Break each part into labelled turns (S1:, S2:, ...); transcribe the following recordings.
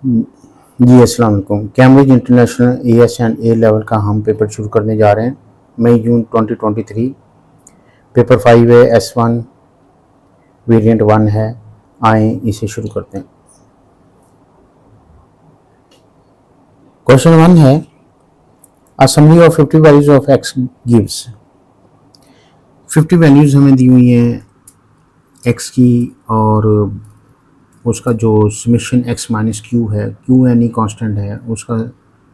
S1: जी अस्सलाम वालेकुम। Cambridge international as and A level का हम पेपर शुरू करने जा रहे हैं मई जून 2023। पेपर 5 है, S1 वेरिएंट 1 है। आए इसे शुरू करते हैं। क्वेश्चन 1 है, a summary of 50 values of x gives. 50 values हमें दी हुई हैं एक्स की, और उसका जो समेशन एक्स माइनस क्यू है, क्यू एनी कांस्टेंट है, उसका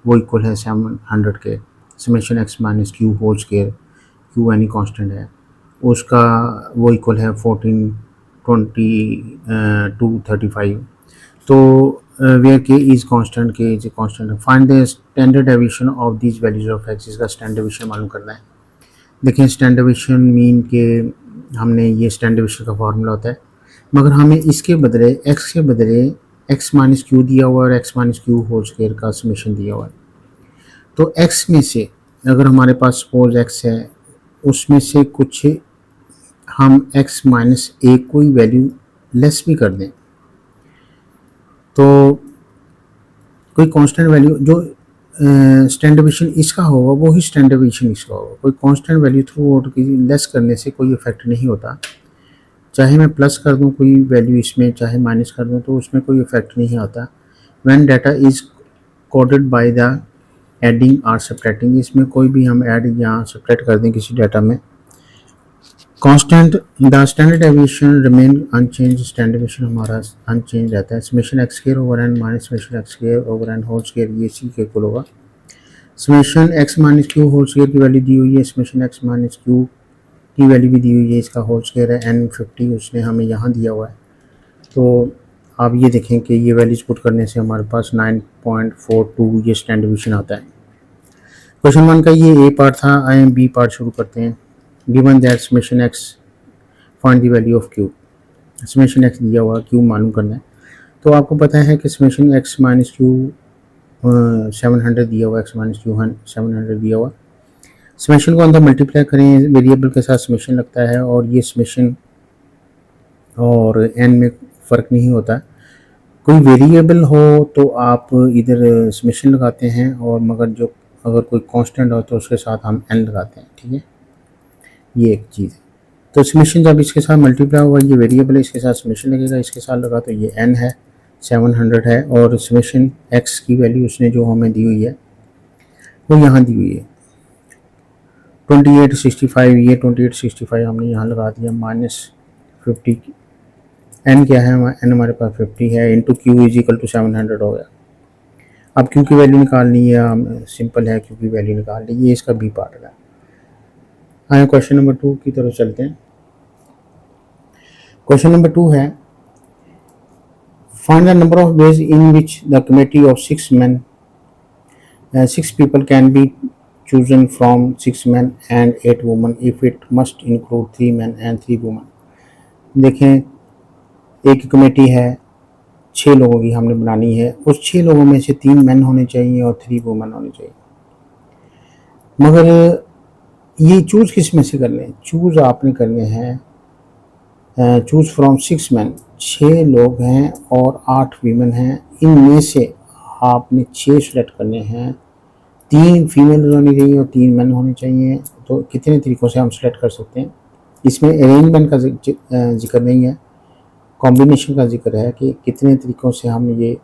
S1: वो इक्वल है 700 के summation x minus q whole square, q any constant है, उसका वो इक्वल है 14, 20 to 35। तो वेयर के इज कांस्टेंट, के is constant. Find the standard deviation of these values of x. इसका स्टैंडर्ड डेविएशन मालूम करना है। देखें, स्टैंडर्ड डेविएशन मीन के हमने ये स्टैंडर्ड डेविएशन का फार्मूला होता है, मगर हमें इसके बदले एक्स के बदले एक्स माइनस क्यू दिया हुआ और x minus q whole square का समेशन दिया हुआ है। तो एक्स में से अगर हमारे पास सपोज एक्स है, उसमें से कुछ हम एक्स माइनस ए कोई वैल्यू लेस भी कर दें, तो कोई कांस्टेंट वैल्यू जो स्टैंडर्ड डेविएशन इसका होगा वो ही स्टैंडर्ड डेविएशन इसका होगा। कोई कांस्टेंट वैल्यू थ्रू आउट की लेस करने से कोई इफेक्ट नहीं होता। चाहे मैं प्लस कर दूं कोई वैल्यू इसमें, चाहे माइनस कर दूं, तो उसमें कोई इफेक्ट नहीं आता। When data is coded by the adding और सब्ट्रैक्टिंग, इसमें कोई भी हम ऐड या सब्ट्रैक्ट कर दें किसी डाटा में, constant the standard deviation remain unchanged. Standard deviation हमारा अनचेंज रहता है। Summation x square over n minus summation x square over n whole square, ये सी के इक्वल होगा। Summation x minus q whole square की value दी हुई है, समेशन एक्स माइनस क्यू की वैल्यू भी दी हुई है, इसका होल स्क्वायर है n50, उसने हमें यहाँ दिया हुआ है। तो आप ये देखें कि ये वैल्यूज पुट करने से हमारे पास 9.42 ये स्टैंडर्ड डेविएशन आता है। क्वेश्चन 1 का ये ए पार्ट था। आए बी पार्ट शुरू करते हैं। Given that summation x find the value of Q. Summation x दिया हुआ, क्यू मालूम करना है। तो आपको पता है कि समेशन एक्स माइनस क्यू 700 दिया हुआ, एक्स माइनस क्यू 700 दिया हुआ। समेशन को अंदर मल्टीप्लाई करें, वेरिएबल के साथ समेशन लगता है, और ये समेशन और एन में फ़र्क नहीं होता। कोई वेरिएबल हो तो आप इधर समेशन लगाते हैं, और मगर जो अगर कोई कांस्टेंट हो तो उसके साथ हम एन लगाते हैं। ठीक है, ये एक चीज़ है। तो समेशन जब इसके साथ मल्टीप्लाई हुआ, ये वेरिएबल है, इसके साथ समेशन लगेगा, इसके साथ लगा तो ये एन है, 700 है, और समेशन एक्स की वैल्यू उसने जो हमें दी हुई है वो यहाँ दी हुई है 2865। ये 2865 हमने यहाँ लगा दिया, -50। एन क्या है, एन हमारे पास 50 है, into q is equal to 700 हो गया। अब क्यू की वैल्यू निकालनी है, सिंपल है, क्यू की वैल्यू निकाल ली। ये इसका बी पार्ट है। आए क्वेश्चन नंबर 2 की तरफ चलते हैं। क्वेश्चन नंबर 2 है, find the number of ways in which the committee of 6 people can be chosen from 6 men and 8 women if it must include 3 men and 3 women। देखें, एक committee है, 6 लोगों की हमने बनानी है। उस 6 लोगों में से 3 मेन होने चाहिए और 3 वुमेन होने चाहिए। मगर ये चूज़ किस में से करने हैं? चूज़ आपने करने हैं चूज़ फ्रॉम 6 मैन, 6 लोग हैं और 8 वीमेन हैं। इनमें से आपने 6 सेलेक्ट करने हैं। 3 फीमेल होनी चाहिए और 3 मेन होने चाहिए। तो कितने तरीक़ों से हम सेलेक्ट कर सकते हैं? इसमें अरेंजमेंट का जिक्र नहीं है, कॉम्बिनेशन का जिक्र है कि कितने तरीक़ों से हम ये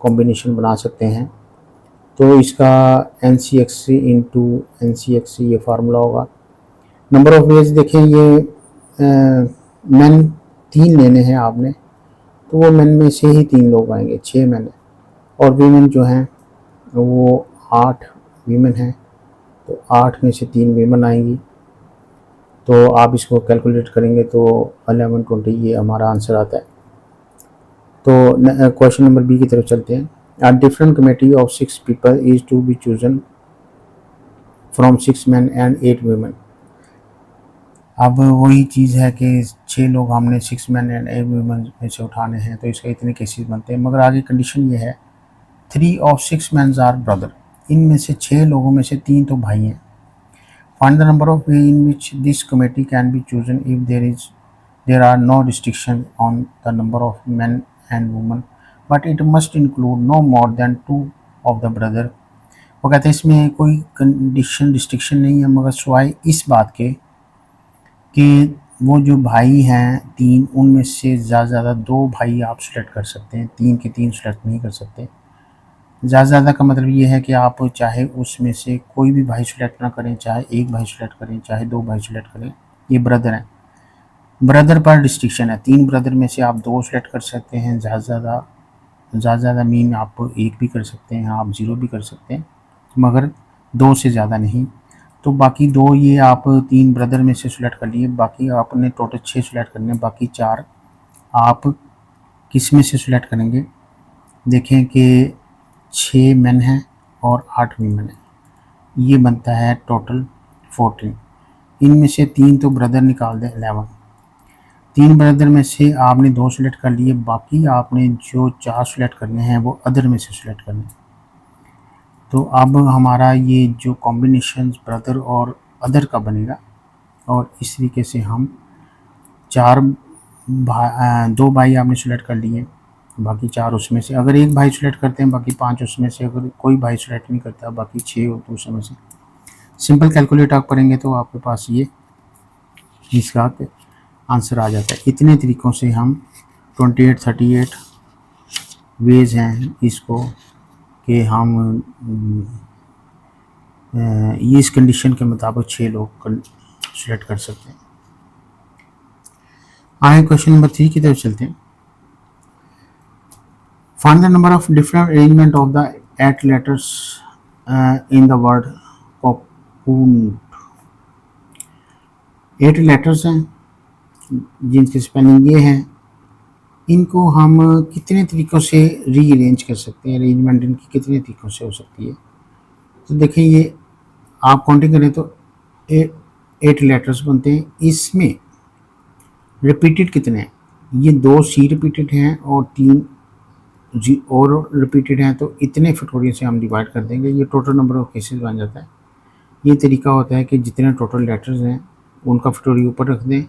S1: कॉम्बिनेशन बना सकते हैं। तो इसका NCXC इंटू NCXC ये फार्मूला होगा। नंबर ऑफ वेज देखें, ये मेन 3 लेने हैं आपने, तो वो मेन में से ही 3 लोग आएंगे, 6 मेन है, और वीमेन जो हैं वो 8 वीमेन हैं, तो 8 में से 3 वीमेन आएंगी। तो आप इसको कैलकुलेट करेंगे तो 1120 ये हमारा आंसर आता है। तो क्वेश्चन नंबर बी की तरफ चलते हैं। A different committee of 6 people is to be chosen from 6 men and 8 women। अब वही चीज़ है कि 6 लोग हमने 6 men and 8 women में से उठाने हैं, तो इसका इतने केसेस बनते हैं। मगर आगे कंडीशन ये है, 3 of 6 men आर ब्रदर। इनमें से 6 लोगों में से 3 तो भाई हैं। Find the number of way in which this committee can be chosen if there are no restriction on the number of men and women. But it must include no more than 2 of the brother. वो कहते हैं इसमें कोई condition restriction नहीं है मगर सिवाय इस बात के कि वो जो भाई हैं 3 उनमें से ज़्यादा 2 भाई आप सेलेक्ट कर सकते हैं, 3 के 3 सेलेक्ट नहीं कर सकते। ज़्यादा का मतलब ये है कि आप चाहे उसमें से कोई भी भाई सेलेक्ट ना करें, चाहे एक भाई सेलेक्ट करें, चाहे 2 भाई सेलेक्ट करें, ये ब्रदर हैं। ब्रदर पर रिस्ट्रिक्शन है, 3 ब्रदर में से आप 2 सेलेक्ट कर सकते हैं, ज़्यादा मीन आप 1 भी कर सकते हैं, आप 0 भी कर सकते हैं, मगर 2 से ज़्यादा नहीं। तो बाकी 2 ये आप 3 ब्रदर में से सेलेक्ट कर लिए, बाकी आपने टोटल 6 सेलेक्ट करने, बाकी 4 आप किस में से सेलेक्ट करेंगे। देखें कि 6 मेन हैं और 8 वीमेन हैं, ये बनता है टोटल 14। इनमें से 3 तो ब्रदर निकाल दें, 11। 3 ब्रदर में से आपने 2 सेलेक्ट कर लिए, बाकी आपने जो 4 सेलेक्ट करने हैं वो अदर में से सेलेक्ट करने हैं। तो अब हमारा ये जो कॉम्बिनेशन ब्रदर और अदर का बनेगा, और इस तरीके से हम 2 भाई आपने सेलेक्ट कर लिए, बाकी 4 उसमें से, अगर एक भाई सेलेक्ट करते हैं बाकी 5 उसमें से, अगर कोई भाई सेलेक्ट नहीं करता बाकी 6 होते उसमें से। सिंपल कैलकुलेट आप करेंगे तो आपके पास ये इसका आंसर आ जाता है। इतने तरीक़ों से हम 28 38 वेज हैं इसको कि हम ये इस कंडीशन के मुताबिक 6 लोग सेलेक्ट कर सकते हैं। आगे क्वेश्चन नंबर 3 की तरफ चलते हैं। Find the number of different arrangement of the 8 letters in the word cocoon. 8 letters हैं जिनकी स्पेलिंग ये है, इनको हम कितने तरीक़ों से रीअरेंज कर सकते हैं, अरेंजमेंट इनकी कितने तरीक़ों से हो सकती है। तो देखिए ये आप काउंटिंग करें तो 8 लेटर्स बनते हैं, इसमें रिपीटेड कितने हैं, ये 2 सी रिपीटेड हैं और 3 जी और रिपीटेड हैं, तो इतने फैक्टोरियल से हम डिवाइड कर देंगे, ये टोटल नंबर ऑफ केसेस बन जाता है। ये तरीका होता है कि जितने टोटल लेटर्स हैं उनका फैक्टोरियल ऊपर रख दें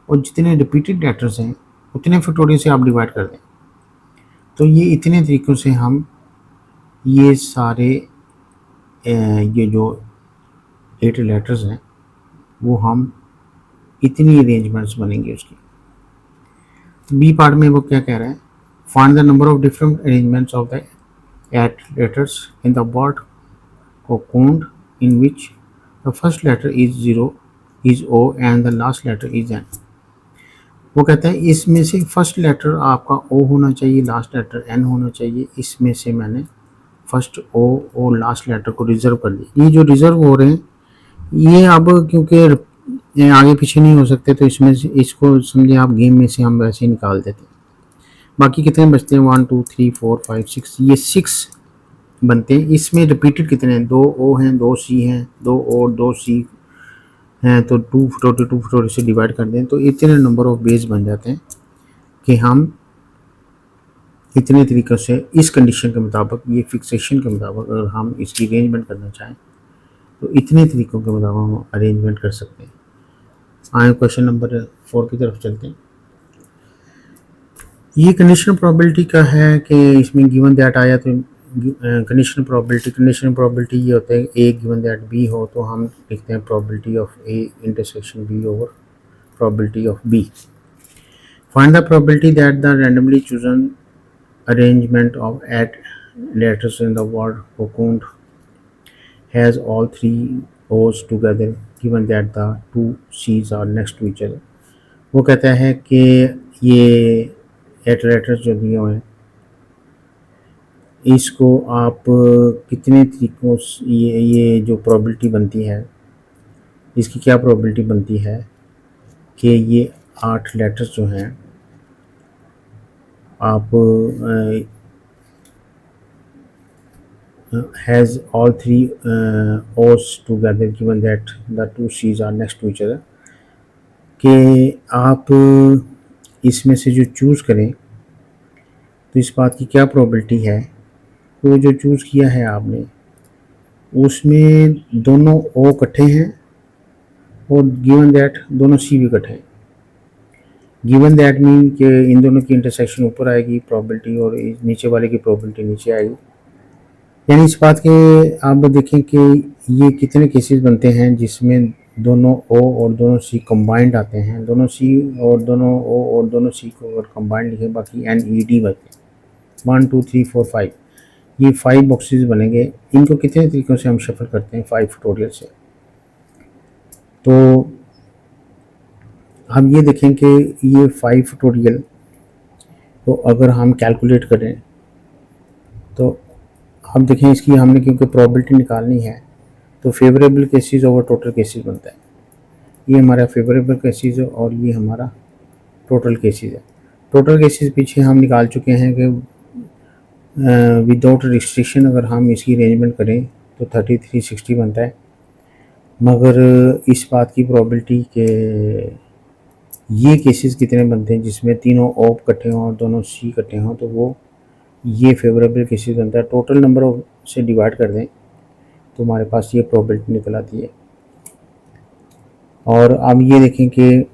S1: और जितने रिपीटेड लेटर्स हैं उतने फैक्टोरियल से आप डिवाइड कर दें। तो ये इतने तरीक़ों से हम ये सारे ये जो 8 लेटर्स हैं वो हम इतनी अरेंजमेंट्स बनेंगे उसकी। बी पार्ट में वो क्या कह रहा है, find the number of different arrangements of the 8 letters in the word cocoon in which the first letter is O and the last letter is N. वो कहता है इसमें से फर्स्ट लेटर आपका ओ होना चाहिए, लास्ट लेटर एन होना चाहिए। इसमें से मैंने फर्स्ट ओ और लास्ट लेटर को रिजर्व कर लिया। ये जो रिजर्व हो रहे हैं ये अब क्योंकि आगे पीछे नहीं हो सकते तो इसमें से इसको समझे आप गेम में से हम वैसे ही निकाल देते हैं। बाकी कितने बचते हैं 1 2 3 4 5 6, ये 6 बनते हैं। इसमें रिपीटेड कितने हैं, 2 ओ हैं, 2 सी हैं, 2 और 2 सी हैं, तो 2 फैक्टोरियल से डिवाइड कर दें तो इतने नंबर ऑफ बेस बन जाते हैं कि हम इतने तरीक़ों से इस कंडीशन के मुताबिक, ये फिक्सेशन के मुताबिक अगर हम इसकी अरेंजमेंट करना चाहें तो इतने तरीक़ों के मुताबिक हम अरेंजमेंट कर सकते हैं। आए क्वेश्चन नंबर 4 की तरफ चलते हैं। ये कंडीशनल प्रोबेबिलिटी का है कि इसमें गिवन दैट आया तो कंडीशनल प्रोबेबिलिटी ये होता है ए गिवन दैट बी हो तो हम लिखते हैं probability of A intersection B over probability of B. Find the probability that the randomly chosen arrangement of 8 letters in the word cocoon has all 3 O's together given that the 2 C's are next to each other। वो कहता है कि ये 8 letters जो दिए हुए हैं इसको आप कितने तरीक़ों से ये जो प्रोबेबिलिटी बनती है, इसकी क्या प्रोबेबिलिटी बनती है कि ये 8 लेटर्स जो हैं आप has all 3 O's together given that the 2 C's are next to each other, कि आप इसमें से जो चूज़ करें तो इस बात की क्या प्रोबेबिलिटी है तो जो चूज़ किया है आपने उसमें दोनों O इकट्ठे हैं और गिवन दैट दोनों C भी इकट्ठे हैं। गिवन दैट मीन कि इन दोनों की इंटरसेक्शन ऊपर आएगी प्रोबेबिलिटी और नीचे वाले की प्रोबेबिलिटी नीचे आएगी। यानी इस बात के आप देखें कि ये कितने केसेस बनते हैं जिसमें दोनों ओ और दोनों सी कंबाइंड आते हैं, दोनों सी और दोनों ओ और दोनों सी को अगर कंबाइंड लिखें बाकी एन ई डी बचे 1 2 3 4 5, ये 5 बॉक्सेस बनेंगे। इनको कितने तरीक़ों से हम शफल करते हैं 5 फैक्टोरियल से। तो हम ये देखें कि ये 5 फैक्टोरियल तो अगर हम कैलकुलेट करें तो हम देखें इसकी हमने क्योंकि प्रोबेबिलिटी निकालनी है तो favourable cases over total cases बनता है। ये हमारा फेवरेबल केसेस है और ये हमारा टोटल केसेस है। टोटल केसेस पीछे हम निकाल चुके हैं कि विदाउट रिस्ट्रिक्शन अगर हम इसकी अरेंजमेंट करें तो 3360 बनता है। मगर इस बात की प्रोबेबिलिटी के ये केसेस कितने बनते हैं जिसमें तीनों ओप इकट्ठे हों और दोनों सी इकट्ठे हों, तो वो ये फेवरेबल केसेस बनता है। टोटल नंबर से डिवाइड कर दें तो हमारे पास ये प्रोबेबिलिटी निकल आती है। और अब ये देखें कि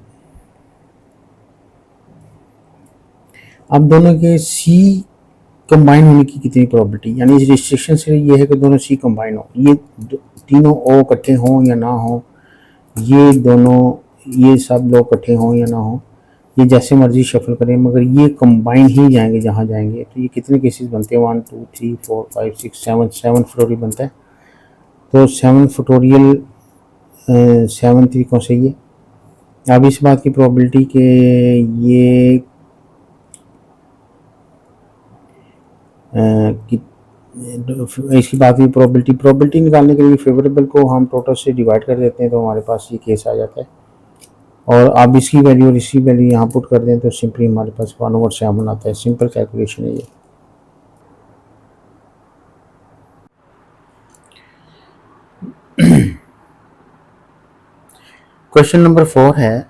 S1: अब दोनों के सी कंबाइन होने की कितनी प्रोबेबिलिटी, यानी इस रिस्ट्रिक्शन से ये है कि दोनों सी कंबाइन हो, ये तीनों ओ इकट्ठे हों या ना हो, ये दोनों ये सब लोग इकट्ठे हों या ना हो, ये जैसे मर्जी शफल करें मगर ये कंबाइन ही जाएंगे जहाँ जाएंगे। तो ये कितने केसेस बनते हैं 1 2 3 4 5 6 7 फैक्टोरियल बनता है। तो 7 फैक्टोरियल 7 तरीक़ों से ये। अब इस बात की प्रोबेबिलिटी के ये इसकी बात की प्रोबेबिलिटी निकालने के लिए फेवरेबल को हम टोटल से डिवाइड कर देते हैं तो हमारे पास ये केस आ जाता है। और आप इसकी वैल्यू और इसकी वैल्यू यहाँ पुट कर दें तो सिंपली हमारे पास 1/7 आता है। सिंपल कैलकुलेशन है ये। क्वेश्चन नंबर 4 है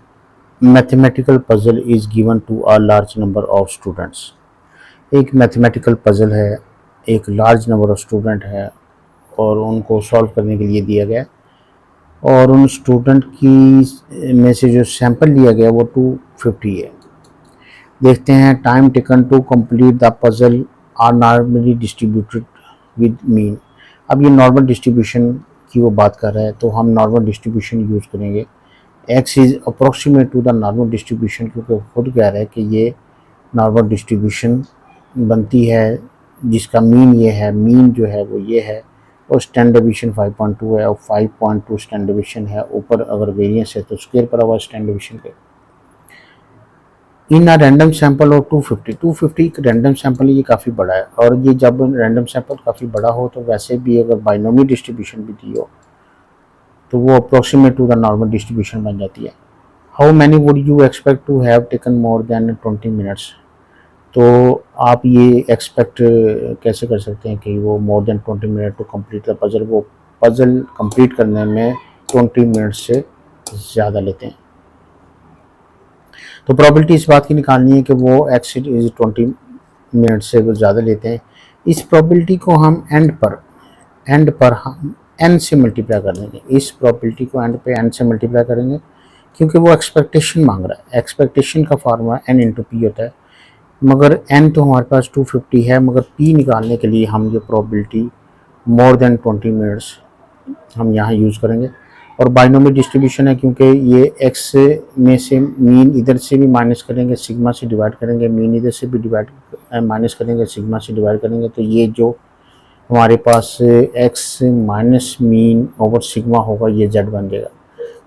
S1: mathematical puzzle is given to a large number of students. एक मैथमेटिकल पजल है, एक लार्ज नंबर ऑफ स्टूडेंट है और उनको सॉल्व करने के लिए दिया गया और उन स्टूडेंट की में से जो सैंपल लिया गया वो 250 है। देखते हैं time taken to complete the puzzle are normally distributed with mean. अब ये नॉर्मल डिस्ट्रीब्यूशन की वो बात कर रहा है तो हम नॉर्मल डिस्ट्रीब्यूशन यूज़ करेंगे। X is approximate to the normal distribution, क्योंकि खुद कह रहा है कि ये नॉर्मल डिस्ट्रीब्यूशन बनती है जिसका मीन ये है, मीन जो है वो ये है और स्टैंडर्ड डिवीजन 5.2 है और 5.2 स्टैंडर्ड डिवीजन है। ऊपर अगर वेरिएंस है तो स्क्वायर पर हुआ स्टैंडर्ड डिवीजन के। इन अ रैंडम सैंपल और 250 एक रैंडम सैंपल ये काफ़ी बड़ा है और ये जब रैंडम सैंपल काफ़ी बड़ा हो तो वैसे भी अगर बाइनोमी डिस्ट्रीब्यूशन भी दी हो तो वो approximate to the normal distribution बन जाती है। How many would you expect to have taken more than 20 minutes. तो आप ये एक्सपेक्ट कैसे कर सकते हैं कि वो more than 20 minute to complete the puzzle, वो पजल कंप्लीट करने में 20 मिनट से ज़्यादा लेते हैं। तो प्रोबेबिलिटी इस बात की निकालनी है कि वो एक्स इज 20 मिनट से वो ज़्यादा लेते हैं। इस प्रोबेबिलिटी को हम एंड पर हम n से मल्टीप्लाई कर देंगे। इस प्रोबेबिलिटी को एंड पे n से मल्टीप्लाई करेंगे क्योंकि वो एक्सपेक्टेशन मांग रहा है। एक्सपेक्टेशन का फार्मूला n इंटू पी होता है, मगर n तो हमारे पास 250 है, मगर p निकालने के लिए हम ये प्रोबेबिलिटी मोर देन 20 मिनट्स हम यहाँ यूज़ करेंगे। और बाइनोमियल डिस्ट्रीब्यूशन है क्योंकि ये x में से मीन इधर से भी माइनस करेंगे, सिग्मा से डिवाइड करेंगे, मीन इधर से भी डिवाइड माइनस करेंगे, सिग्मा से डिवाइड करेंगे, तो ये जो हमारे पास x minus mean over sigma होगा ये z बन जाएगा।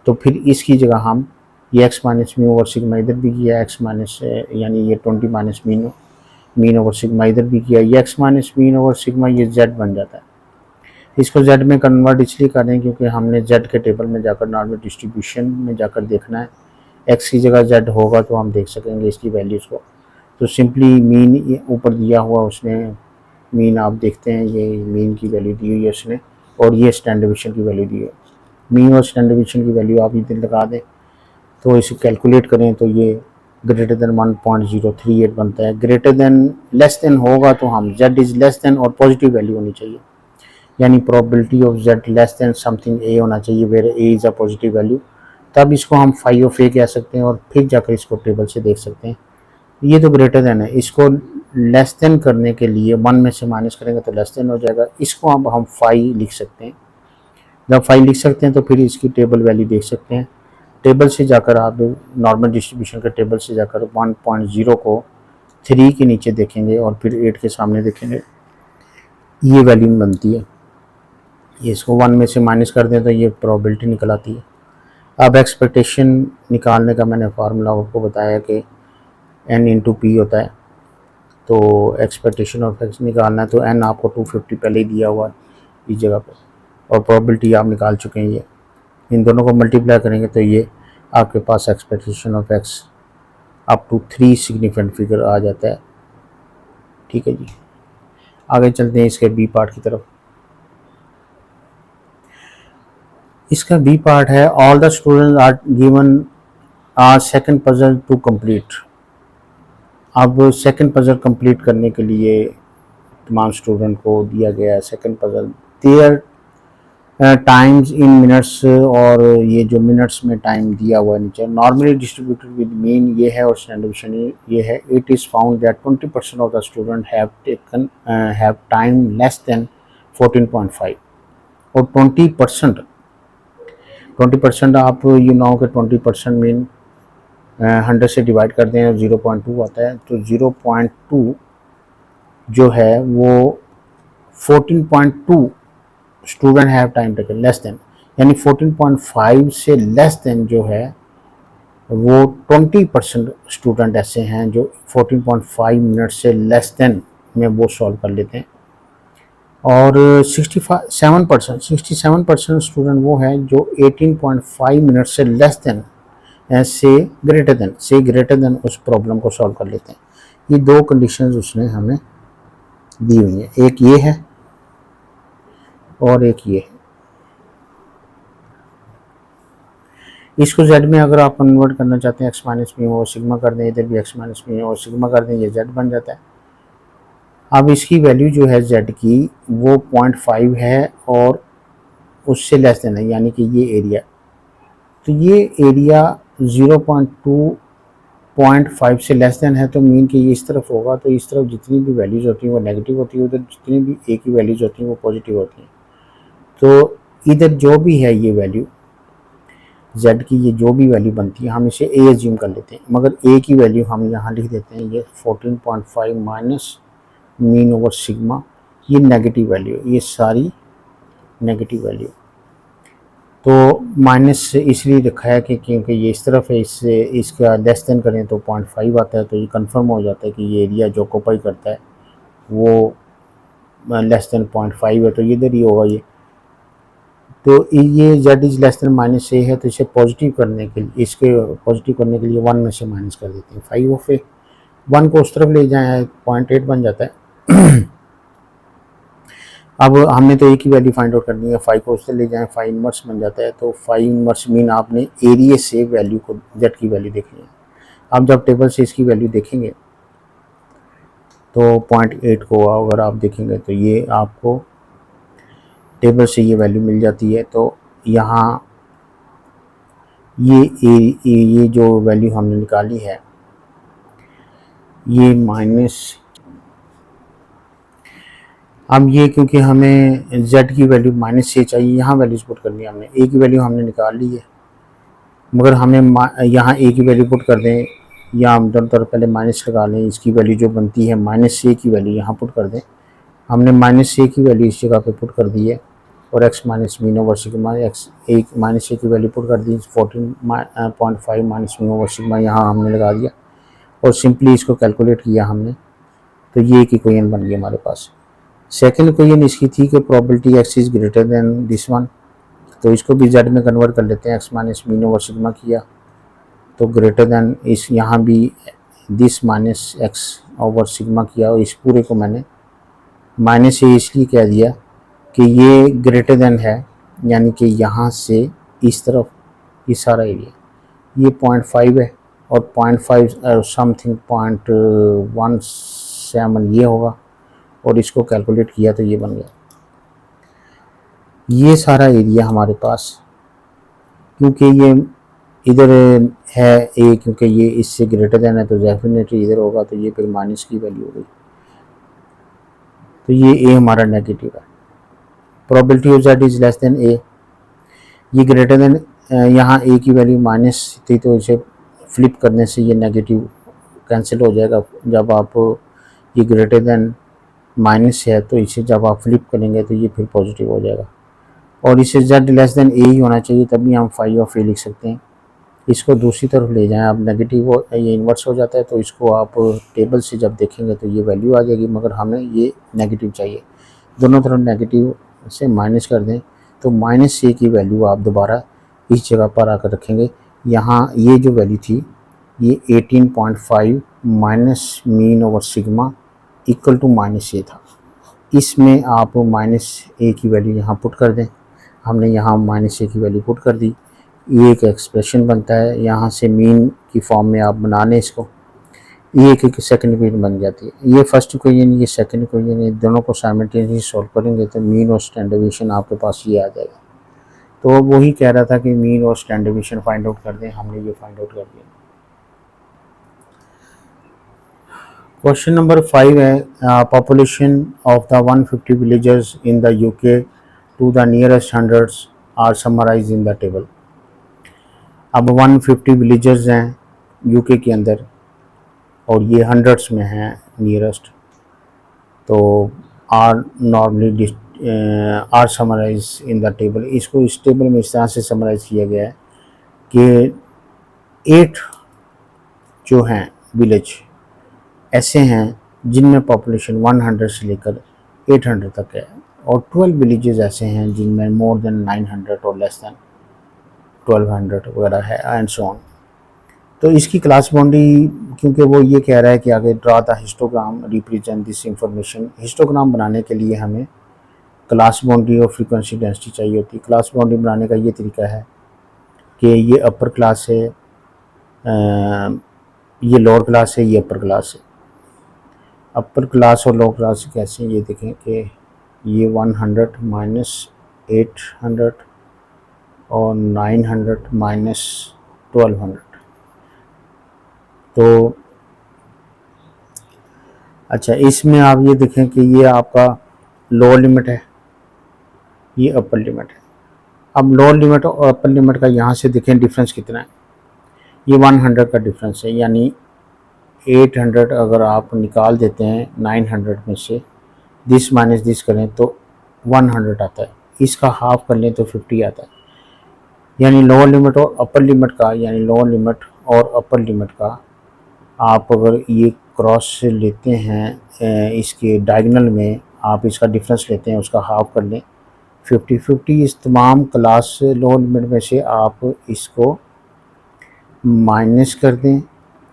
S1: तो फिर इसकी जगह हम ये x minus mean over sigma इधर भी किया, x माइनस यानी ये 20 माइनस मीन ओवर सिग्मा इधर भी किया, ये x minus mean over sigma ये z बन जाता है। इसको z में कन्वर्ट इसलिए कर रहे हैं क्योंकि हमने z के टेबल में जाकर नॉर्मल डिस्ट्रीब्यूशन में जाकर देखना है। x की जगह z होगा तो हम देख सकेंगे इसकी वैल्यूज़ को। तो सिंपली मीन ऊपर दिया हुआ उसने मीन आप देखते हैं ये मीन की वैल्यू दी हुई है उसने और ये स्टैंडर्ड डिवीजन की वैल्यू दी है। मीन और स्टैंडर्ड डिवीजन की वैल्यू आप इधर लगा दें तो इसे कैलकुलेट करें तो ये ग्रेटर देन 1.038 बनता है। ग्रेटर देन लेस देन होगा तो हम z इज़ लेस देन और पॉजिटिव वैल्यू होनी चाहिए, यानी probability of z less than something a होना चाहिए where a is a positive value. तब इसको हम फाई ऑफ ए कह सकते हैं और फिर जाकर इसको टेबल से देख सकते हैं। ये तो ग्रेटर देन है, इसको लेस देन करने के लिए 1 में से माइनस करेंगे तो लेस देन हो जाएगा। इसको अब हम फाई लिख सकते हैं। जब फाई लिख सकते हैं तो फिर इसकी टेबल वैल्यू देख सकते हैं। टेबल से जाकर आप नॉर्मल डिस्ट्रीब्यूशन के टेबल से जाकर 1.0 को 3 के नीचे देखेंगे और फिर 8 के सामने देखेंगे, ये वैल्यू बनती है। ये इसको 1 में से माइनस कर दें तो ये प्रोबेबिलिटी निकल आती है। अब एक्सपेक्टेशन निकालने का मैंने फार्मूला आपको बताया कि n इंटू पी होता है। तो एक्सपेक्टेशन ऑफ एक्स निकालना है तो n आपको 250 पहले ही दिया हुआ है इस जगह पर, और प्रोबेबिलिटी आप निकाल चुके हैं। ये इन दोनों को मल्टीप्लाई करेंगे तो ये आपके पास expectation of x up to 3 significant figure आ जाता है। ठीक है जी, आगे चलते हैं इसके बी पार्ट की तरफ। इसका बी पार्ट है all the students are given a second puzzle to complete. अब सेकंड पजल कंप्लीट करने के लिए तमाम स्टूडेंट को दिया गया है second puzzle. Their times in minutes, और ये जो मिनट्स में टाइम दिया हुआ है नीचे नॉर्मली डिस्ट्रीब्यूटेड विद मीन ये है और स्टैंडर्ड डिविजन ये है। It is found that 20% of the student have time less than 14.5 और 20% आप यू नो कि 20% मीन 100 से डिवाइड कर दें और 0.2 आता है, तो 0.2 जो है वो 14.2 student have time taken less than, यानी 14.5 से लेस देन जो है वो 20% स्टूडेंट ऐसे हैं जो 14.5 मिनट से लेस देन में वो सॉल्व कर लेते हैं। और 67% स्टूडेंट वो हैं जो 18.5 मिनट से लेस देन से ग्रेटर देन उस प्रॉब्लम को सॉल्व कर लेते हैं। ये दो कंडीशंस उसने हमें दी हुई हैं, एक ये है और एक ये है। इसको z में अगर आप कन्वर्ट करना चाहते हैं x माइनस मी और सिग्मा कर दें, इधर भी x माइनस मी और सिग्मा कर दें, ये z बन जाता है। अब इसकी वैल्यू जो है z की वो 0.5 है और उससे लेस देन है, यानी कि ये एरिया, तो ये एरिया 0.5 से लेस देन है, तो मीन कि ये इस तरफ होगा, तो इस तरफ जितनी भी वैल्यूज़ होती हैं वो नेगेटिव होती है, उधर जितनी भी a की वैल्यूज़ होती हैं वो पॉजिटिव होती हैं। तो इधर जो भी है ये वैल्यू z की, ये जो भी वैल्यू बनती है हम इसे a एज्यूम कर लेते हैं, मगर a की वैल्यू हम यहाँ लिख देते हैं ये 14.5 माइनस मीन ओवर सिग्मा, ये नेगेटिव वैल्यू, ये सारी नेगेटिव वैल्यू। तो माइनस इसलिए रखा है कि क्योंकि ये इस तरफ है, इससे इसका लेस देन करें तो 0.5 आता है, तो ये कंफर्म हो जाता है कि ये एरिया जो ऑक्यूपाई करता है वो लेस देन 0.5 है, तो इधर ही होगा ये। तो ये z is less than minus a है, तो इसे पॉजिटिव करने के लिए, इसके पॉजिटिव करने के लिए 1 में से माइनस कर देते हैं 5 ऑफ ए। 1 को उस तरफ ले जाएं 0.8 बन जाता है। अब हमने तो ए की वैल्यू फाइंड आउट करनी है, 5 को उससे ले जाएं 5 इनवर्स बन जाता है, तो 5 इनवर्स मीन आपने एरिया से वैल्यू को z की वैल्यू देखनी है। अब जब टेबल से इसकी वैल्यू देखेंगे तो 0.8 को अगर आप देखेंगे तो ये आपको टेबल से ये वैल्यू मिल जाती है। तो यहाँ ये जो वैल्यू हमने निकाली है ये माइनस, अब ये क्योंकि हमें z की वैल्यू माइनस से चाहिए, यहाँ वैल्यूज पुट करनी है हमने, a की वैल्यू हमने निकाल ली है, मगर हमें यहाँ a की वैल्यू पुट कर दें या हम दोनों तरफ पहले माइनस लगा लें, इसकी वैल्यू जो बनती है माइनस a की वैल्यू यहाँ पुट कर दें। हमने माइनस a की वैल्यू इस जगह पे पुट कर दी है और x minus mean over sigma, x एक माइनस a की वैल्यू पुट कर दी 14.5 माइनस मीन ओवर सिग्मा यहाँ हमने लगा दिया और सिंपली इसको कैलकुलेट किया हमने, तो ये एक इक्वेशन बन गई हमारे पास। सेकेंड इक्वेशन इसकी थी कि probability x is greater then this one, तो इसको भी z में कन्वर्ट कर लेते हैं, x minus mean over sigma किया तो ग्रेटर देन, इस यहाँ भी this minus x over sigma किया और इस पूरे को मैंने माइनस से इसलिए कह दिया कि ये ग्रेटर देन है, यानी कि यहाँ से इस तरफ ये सारा एरिया ये 0.5 है और 0.5 समथिंग 0.17 ये होगा और इसको कैलकुलेट किया तो ये बन गया। ये सारा एरिया हमारे पास, क्योंकि ये इधर है ए, क्योंकि ये इससे ग्रेटर देन है तो डेफिनेटली इधर होगा, तो ये फिर माइनस की वैल्यू हो गई, तो ये ए हमारा नेगेटिव है। Probability of z is less than a, ये ग्रेटर देन, यहाँ ए की वैल्यू माइनस थी तो इसे फ्लिप करने से ये नेगेटिव कैंसिल हो जाएगा। जब आप ये ग्रेटर देन माइनस है तो इसे जब आप फ्लिप करेंगे तो ये फिर पॉजिटिव हो जाएगा, और इसे जेड लेस देन ए ही होना चाहिए, तभी हम फाई ऑफ ए लिख सकते हैं। इसको दूसरी तरफ ले जाएं आप, नेगेटिव ये इन्वर्स हो जाता है, तो इसको आप टेबल से जब देखेंगे तो ये वैल्यू आ जाएगी, मगर हमें ये नेगेटिव चाहिए। दोनों तरफ नेगेटिव से माइनस कर दें तो माइनस ए की वैल्यू आप दोबारा इस जगह पर आकर रखेंगे। यहाँ ये जो वैल्यू थी ये 18.5 minus mean over sigma equal to minus a था। इसमें आप माइनस ए की वैल्यू यहाँ पुट कर दें, हमने यहाँ माइनस ए की वैल्यू पुट कर दी, ये एक एक्सप्रेशन बनता है। यहाँ से मीन की फॉर्म में आप बना लें इसको, ये एक सेकंड इक्वेशन बन जाती है। ये फर्स्ट इक्वेशन, ये सेकंड इक्वेशन, ये दोनों को साइमल्टेनियसली सॉल्व करेंगे तो मीन और स्टैंडर्ड डेविएशन आपके पास ये आ जाएगा। तो वही कह रहा था कि मीन और स्टैंडर्ड डेविएशन फाइंड आउट कर दें, हमने ये फाइंड आउट कर दिया। क्वेश्चन नंबर 5 है, population of the 150 villages in the UK to the nearest hundreds are summarise in the table. अब 150 विलेजेस हैं यूके के अंदर और ये हंड्रेड्स में हैं नियरेस्ट, तो are normally are summarise in the table. इसको इस टेबल में इस तरह से समराइज किया गया है कि 8 जो हैं विलेज ऐसे हैं जिनमें पॉपुलेशन 100 से लेकर 800 तक है, और 12 विलेजेस ऐसे हैं जिनमें मोर देन 900 और लेस देन 1200 वगैरह है, एंड सो ऑन। तो इसकी क्लास बाउंड्री, क्योंकि वो ये कह रहा है कि आगे draw the histogram represent this information, histogram बनाने के लिए हमें क्लास बाउंड्री और फ्रीक्वेंसी डेंसिटी चाहिए होती है। क्लास बाउंड्री बनाने का ये तरीका है कि ये अपर क्लास है, ये लोअर क्लास है, ये अपर क्लास है। अपर क्लास और लोअर क्लास कैसे हैं ये देखें कि ये 100 माइनस 800 और 900 माइनस 1200। तो अच्छा, इसमें आप ये देखें कि ये आपका लोअर लिमिट है, ये अपर लिमिट है। अब लोअर लिमिट और अपर लिमिट का यहाँ से देखें डिफरेंस कितना है, ये 100 का डिफरेंस है, यानी 800 अगर आप निकाल देते हैं 900 में से, दिस माइनस दिस करें तो 100 आता है, इसका हाफ कर लें तो 50 आता है। यानी लोअर लिमिट और अपर लिमिट का, यानी लोअर लिमिट और अपर लिमिट का आप अगर ये क्रॉस लेते हैं इसके डायगोनल में, आप इसका डिफरेंस लेते हैं, उसका हाफ कर लें 50-50। इस तमाम क्लास लोअर लिमिट में से आप इसको माइनस कर दें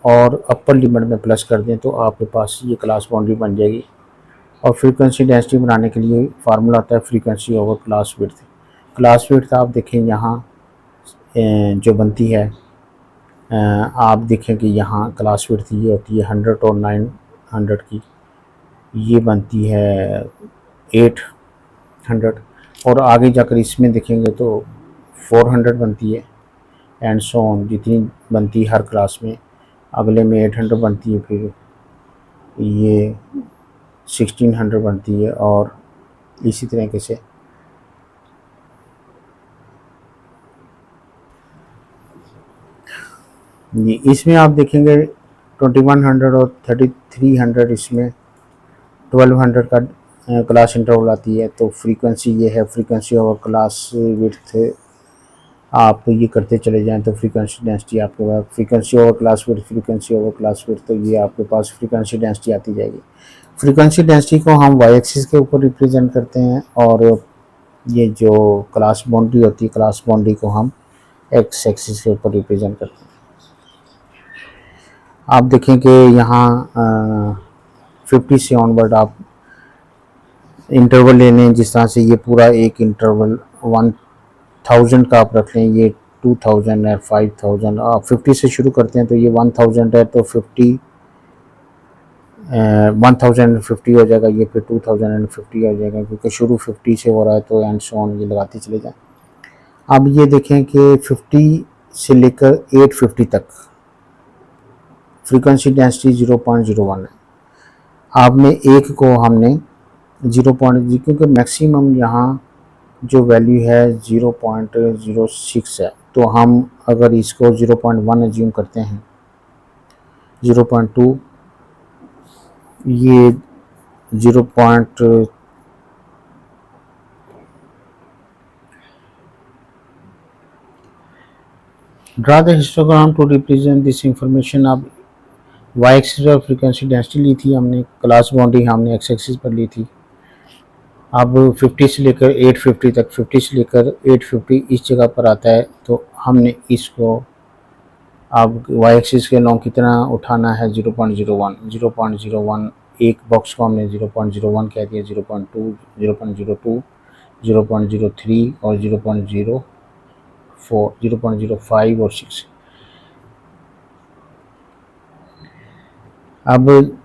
S1: और अपर लिमिट में प्लस कर दें, तो आपके पास ये क्लास बाउंड्री बन जाएगी। और फ्रीक्वेंसी डेंसिटी बनाने के लिए फार्मूला आता है frequency over class width. Class width आप देखें यहाँ जो बनती है, आप देखें कि यहाँ क्लास विड्थ ये होती है 100 और 900 की, ये बनती है 800, और आगे जाकर इसमें देखेंगे तो 400 बनती है, एंड सो ऑन, जितनी बनती है हर क्लास में। अगले में 800 बनती है, फिर ये 1600 बनती है, और इसी तरीके से ये इसमें आप देखेंगे 2100 और 3300, इसमें 1200 का क्लास इंटरवल आती है। तो फ्रीक्वेंसी ये है, फ्रीक्वेंसी ओवर क्लास विड्थ आप ये करते चले जाएं तो फ्रीक्वेंसी डेंसिटी आपके पास, frequency over class width, frequency over class width, तो ये आपके पास फ्रीक्वेंसी डेंसिटी आती जाएगी। फ्रीक्वेंसी डेंसिटी को हम वाई एक्सिस के ऊपर रिप्रेजेंट करते हैं, और ये जो क्लास बाउंड्री होती है, क्लास बाउंड्री को हम एक्स एक्सिस के ऊपर रिप्रेजेंट करते हैं। आप देखें कि यहाँ 50 से ऑनवर्ड आप इंटरवल ले लें, जिस तरह से ये पूरा एक इंटरवल 1000 का आप रख लें, ये 2000 है, 5000, आप 50 से शुरू करते हैं तो ये 1000 है, तो 1050 हो जाएगा, ये फिर 2050 हो जाएगा, क्योंकि शुरू 50 से हो रहा है, तो एंड सो ऑन ये लगाते चले जाएं। अब ये देखें कि 50 से लेकर 850 तक फ्रीक्वेंसी डेंसिटी 0.01 है। आपने एक को हमने 0.0 क्योंकि मैक्सिमम यहाँ जो वैल्यू है 0.06 है, तो हम अगर इसको 0.1 एज्यूम करते हैं, 0.2 ये 0. Draw the histogram to represent this information. आप वाई एक्सिस पर फ्रीक्वेंसी डेंसिटी ली थी हमने, क्लास बाउंड्री हमने एक्स एक्सिस पर ली थी। अब 50 से लेकर 850 तक, 50 से लेकर 850 इस जगह पर आता है, तो हमने इसको अब वाई एक्सिस के लॉन्ग कितना उठाना है, 0.01, 0.01 एक बॉक्स को हमने 0.01 कह दिया, 0.2, 0.02, 0.03 और 0.04, 0.05 और 6। अब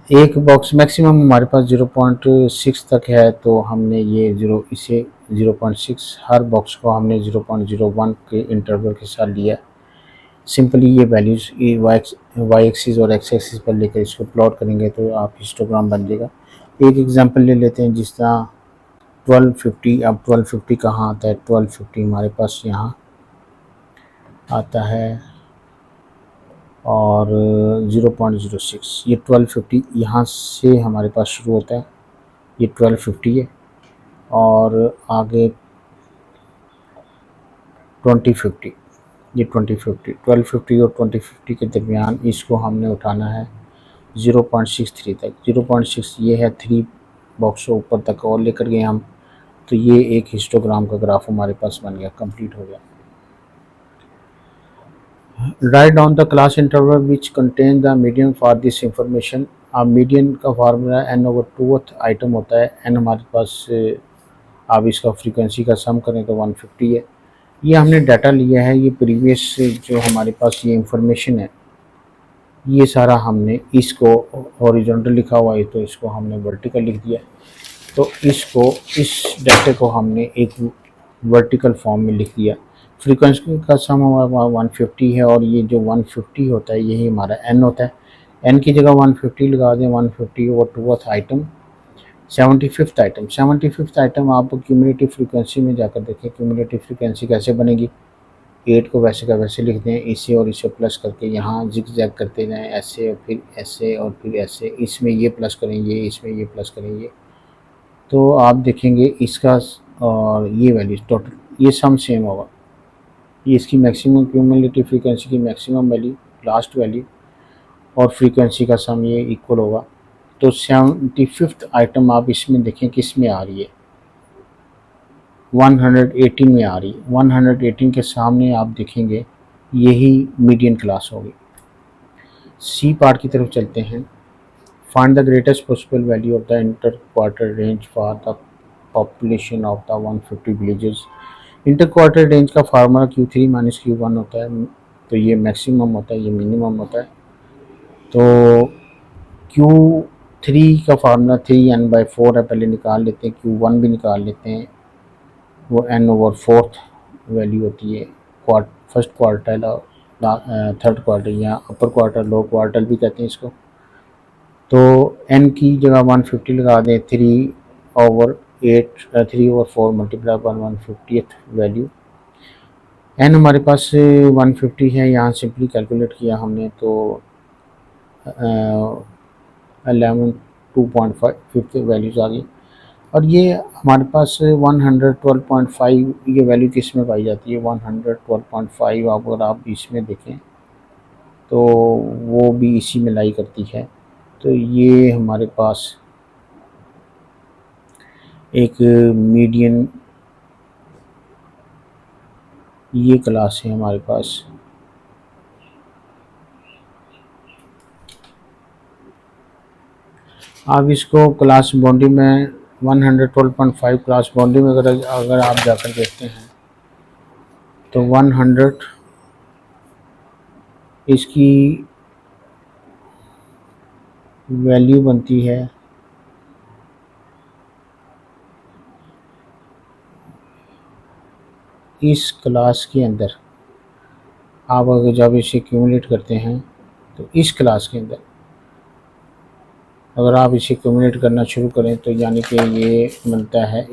S1: एक बॉक्स मैक्सिमम हमारे पास 0.6 तक है, तो हमने ये इसे 0.6 हर बॉक्स को हमने 0.01 के इंटरवल के साथ लिया। सिंपली ये वैल्यूज़ वाई एक्सिस और एक्स एक्सिस पर लेकर इसको प्लॉट करेंगे तो आप हिस्टोग्राम बन जाएगा। एक एग्जांपल ले लेते हैं, जिस तरह 1250। अब 1250 कहाँ आता है, 1250 हमारे पास यहाँ आता है और 0.06, ये 1250 यहाँ से हमारे पास शुरू होता है, ये 1250 है और आगे 2050, ये 2050, 1250 और 2050 के दरमियान इसको हमने उठाना है 0.63 तक। 0.6 ये है, 3 बॉक्स ऊपर तक और लेकर गए हम, तो ये एक हिस्टोग्राम का ग्राफ हमारे पास बन गया, कंप्लीट हो गया। Write down the class interval which contain the median for this information. अब मीडियन का फार्मूला n/2th आइटम होता है, n हमारे पास आप इसका फ्रीक्वेंसी का सम करें तो 150 है। ये हमने डाटा लिया है, ये प्रीवियस जो हमारे पास ये इंफॉर्मेशन है, ये सारा हमने इसको हॉरिजॉन्टल लिखा हुआ है तो इसको हमने वर्टिकल लिख दिया। तो इसको, इस डाटे को हमने एक वर्टिकल फॉर्म में लिख दिया। फ्रीक्वेंसी का सम हमारा 150 है और ये जो 150 होता है यही हमारा n होता है। n की जगह 150 लगा दें, 150 और 2th item 75th item. 75th item आप क्यूमुलेटिव फ्रीक्वेंसी में जाकर देखें, क्यूमुलेटिव फ्रीक्वेंसी कैसे बनेगी। 8 को वैसे का वैसे लिख दें, इसे और इसे प्लस करके यहाँ जिग जैग करते जाएँ, ऐसे और फिर ऐसे और फिर ऐसे, इसमें ये प्लस करें ये, इसमें ये प्लस करें ये, तो आप देखेंगे इसका और ये वैल्यू टोटल ये सम सेम होगा। ये इसकी मैक्सिमम क्यूमुलेटिव फ्रीक्वेंसी की मैक्सिमम वैल्यू, लास्ट वैल्यू और फ्रीक्वेंसी का सम ये इक्वल होगा। तो 75th आइटम आप इसमें देखें किस में आ रही है, 118 में आ रही है। 118 के सामने आप देखेंगे यही मीडियन क्लास होगी। सी पार्ट की तरफ चलते हैं। Find the greatest possible value of the inter quarter range for the population of the 150 villages. Inter quarter range का फार्मूला Q3 - Q1 होता है, तो ये मैक्सिमम होता है, ये मिनिमम होता है। तो Q3 का फार्मूला 3n/4 है, पहले निकाल लेते हैं। Q1 भी निकाल लेते हैं, वो n/4 वैल्यू होती है, फर्स्ट क्वार्टर और थर्ड क्वार्टर या अपर क्वार्टर, लो क्वार्टर भी कहते हैं इसको। तो n की जगह 150 लगा दें, 3/4 multiply by 150th value. n हमारे पास 150 है, यहाँ सिंपली कैलकुलेट किया हमने तो 11 2.5 वैल्यूज़ आ गई। और ये हमारे पास 112.5 ये वैल्यू किस में पाई जाती है, 112.5 अगर आप इसमें देखें तो वो भी इसी में लाई करती है। तो ये हमारे पास एक मीडियन ये क्लास है हमारे पास। आप इसको क्लास बाउंड्री में 112.5 क्लास बाउंड्री में अगर आप जाकर देखते हैं तो 100 इसकी वैल्यू बनती है इस क्लास के अंदर आप अगर जब इसे एक्यूमुलेट करते हैं तो इस क्लास के अंदर अगर आप इसे एक्यूमुलेट करना शुरू करें तो यानी कि ये बनता है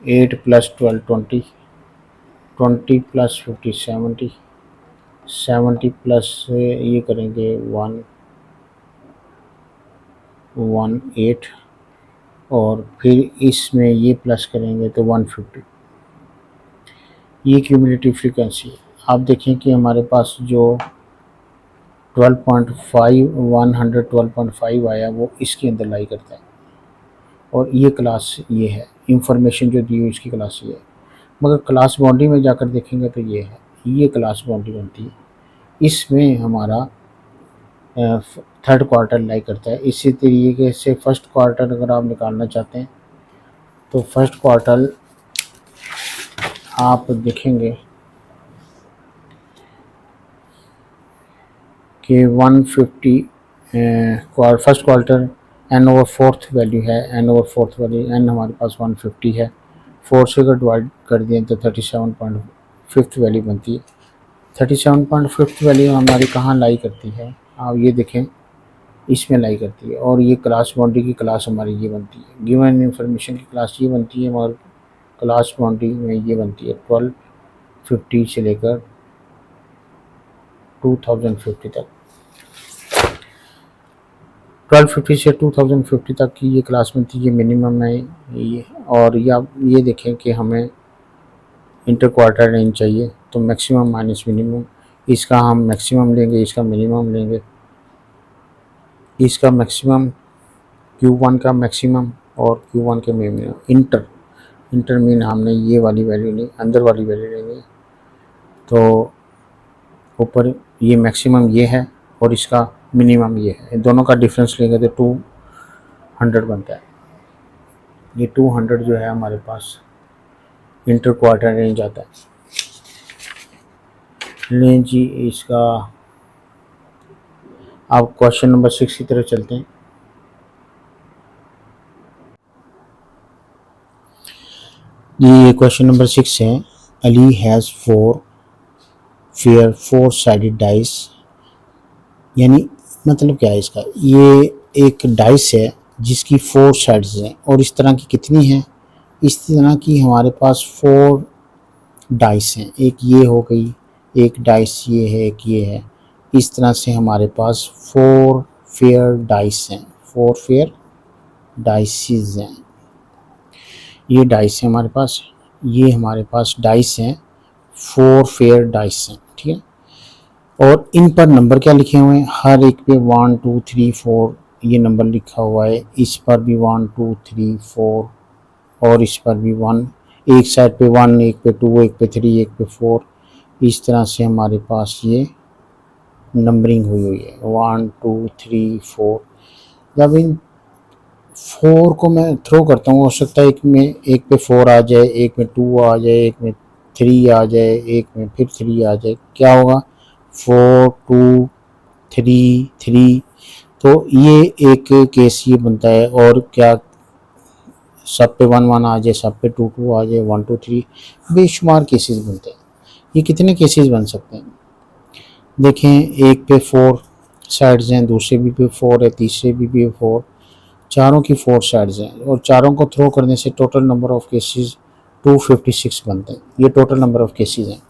S1: 8 प्लस 12 20, 20 प्लस 50 70, 70 प्लस ये करेंगे 118 और फिर इसमें ये प्लस करेंगे तो 150। ये क्यूमुलेटिव फ्रीक्वेंसी है। आप देखें कि हमारे पास जो 112.5 आया वो इसके अंदर लाई करता है और ये क्लास ये है, इंफॉर्मेशन जो दी हुई इसकी क्लास ये है। मगर क्लास बाउंड्री में जाकर देखेंगे तो ये है, ये क्लास बाउंड्री बनती है। इसमें हमारा थर्ड क्वार्टर लाई करता है। इसी तरीके से फर्स्ट क्वार्टर अगर आप निकालना चाहते हैं तो फर्स्ट क्वार्टर आप देखेंगे कि 150 first quarter n over fourth value है, n over fourth value n हमारे पास 150 है। 4 से अगर डिवाइड कर दें तो 37.5 वैल्यू बनती है। 37.5 वैल्यू हमारी कहाँ लाई करती है, आप ये देखें इसमें लाई करती है। और ये क्लास बाउंड्री की क्लास हमारी ये बनती है, गिवन इन्फॉर्मेशन की क्लास ये बनती है, मगर क्लास बाउंड्री में ये बनती है 1250 से लेकर 2050 तक। 1250 से 2050 तक की ये क्लास बनती है, ये मिनिमम है ये। और ये देखें कि हमें इंटर क्वार्टर रेंज चाहिए तो मैक्सिमम माइनस मिनिमम, इसका हम मैक्सिमम लेंगे, इसका मिनिमम लेंगे। इसका मैक्सिमम Q1 का मैक्सिमम और Q1 के मिनिमम। इंटर मीन हमने ये वाली वैल्यू ली, अंदर वाली वैल्यू लेंगे। तो ऊपर ये मैक्सिमम ये है और इसका मिनिमम ये है, दोनों का डिफरेंस लेंगे तो 200 बनता है। ये 200 जो है हमारे पास इंटर क्वार्टर रेंज आता है। लें जी इसका आप क्वेश्चन नंबर 6 की तरफ चलते हैं। ये क्वेश्चन नंबर 6 है। अली हैज़ 4 साइडेड डाइस, यानी मतलब क्या है इसका, ये एक डाइस है जिसकी 4 साइड्स हैं और इस तरह की कितनी हैं, इस तरह की हमारे पास 4 डाइस हैं। एक ये हो गई, एक डाइस ये है, एक ये है। इस तरह से हमारे पास 4 फेयर डाइस हैं, 4 फेयर डाइसिस हैं। ये डाइस है हमारे पास, ये हमारे पास डाइस हैं, 4 फेयर डाइस हैं, ठीक है। और इन पर नंबर क्या लिखे हुए हैं, हर एक पे 1 2 3 4 ये नंबर लिखा हुआ है। इस पर भी 1 2 3 4 और इस पर भी 1, एक साइड पे 1, एक पे 2, एक पे 3, एक पे 4। इस तरह से हमारे पास ये नंबरिंग हुई है 1 2 3 4। जब इन 4 को मैं थ्रो करता हूँ, हो सकता है एक पे 4 आ जाए, एक में 2 आ जाए, एक में 3 आ जाए, एक में फिर 3 आ जाए। क्या होगा, 4 2 3 3। तो ये एक केस ये बनता है। और क्या सब पे 1 1 आ जाए, सब पे 2 2 आ जाए, 1 2 3, बेशुमार केसेस बनते हैं। ये कितने केसेस बन सकते हैं देखें, एक पे 4 साइड्स हैं, दूसरे भी पे 4 है, तीसरे भी पे 4, चारों की 4 साइड्स हैं और चारों को थ्रो करने से टोटल नंबर ऑफ केसेस 256 बनते हैं। ये टोटल नंबर ऑफ केसेस हैं।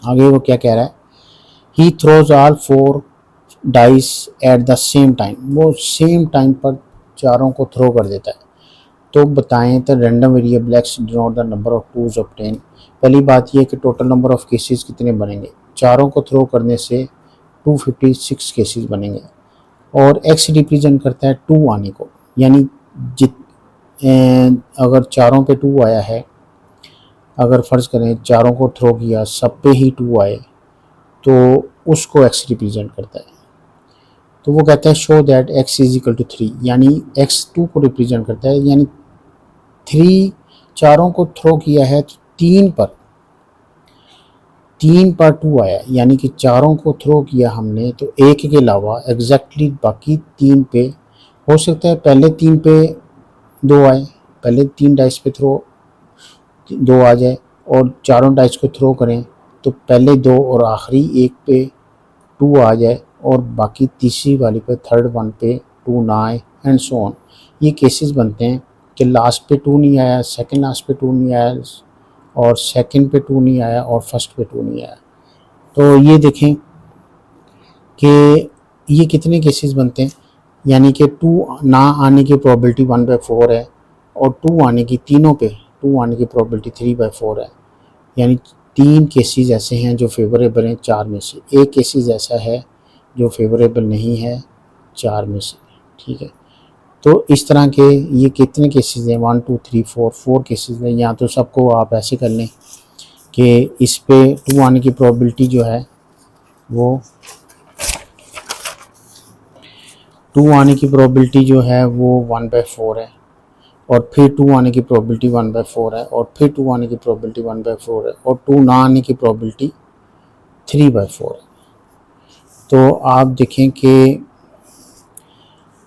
S1: आगे वो क्या कह रहा है, he throws all 4 dice at the same time, वो सेम टाइम पर चारों को थ्रो कर देता है। तो बताएं तो random variable x denote the number of twos obtain. पहली बात यह कि टोटल नंबर ऑफ केसेस कितने बनेंगे, चारों को थ्रो करने से 256 केसेस बनेंगे। और एक्स रिप्रेजेंट करता है 2 आने को, यानी अगर चारों पे 2 आया है, अगर फ़र्ज़ करें चारों को थ्रो किया, सब पे ही 2 आए, तो उसको एक्स रिप्रेजेंट करता है। तो वो कहता है show that x is equal to 3, यानी एक्स 2 को रिप्रेजेंट करता है, यानी 3 चारों को थ्रो किया है तो 3 पर 2 आया, यानी कि चारों को थ्रो किया हमने तो एक के अलावा एग्जैक्टली बाकी 3 पे, हो सकता है पहले 3 पे 2 आए, पहले 3 डाइस पे थ्रो 2 आ जाए और चारों डाइस को थ्रो करें तो पहले 2 और आखिरी एक पे 2 आ जाए और बाकी तीसरी वाली पे थर्ड वन पे 2 ना आए एंड सो ऑन। ये केसेस बनते हैं कि लास्ट पे 2 नहीं आया, सेकंड लास्ट पे 2 नहीं आया और सेकंड पे 2 नहीं आया और फर्स्ट पे 2 नहीं आया। तो ये देखें कि ये कितने केसेस बनते हैं, यानी कि 2 ना आने की प्रोबेबिलिटी 1/4 है और 2 आने की तीनों पे 2 आने की प्रोबेबिलिटी 3/4 है। यानी 3 केसेस ऐसे हैं जो फेवरेबल हैं 4 में से, एक केसेस ऐसा है जो फेवरेबल नहीं है 4 में से। ठीक है, तो इस तरह के ये कितने केसेस हैं, 1 2 3 4 केसेस हैं। या तो सबको आप ऐसे कर लें कि इस पे 2 आने की प्रोबेबिलिटी जो है वो 2 आने की प्रोबेबिलिटी जो है वो 1/4 है और फिर 2 आने की प्रोबेबिलिटी 1/4 है और फिर 2 आने की प्रोबेबिलिटी 1/4 है और 2 ना आने की प्रोबेबिलिटी 3/4 है। तो आप देखें कि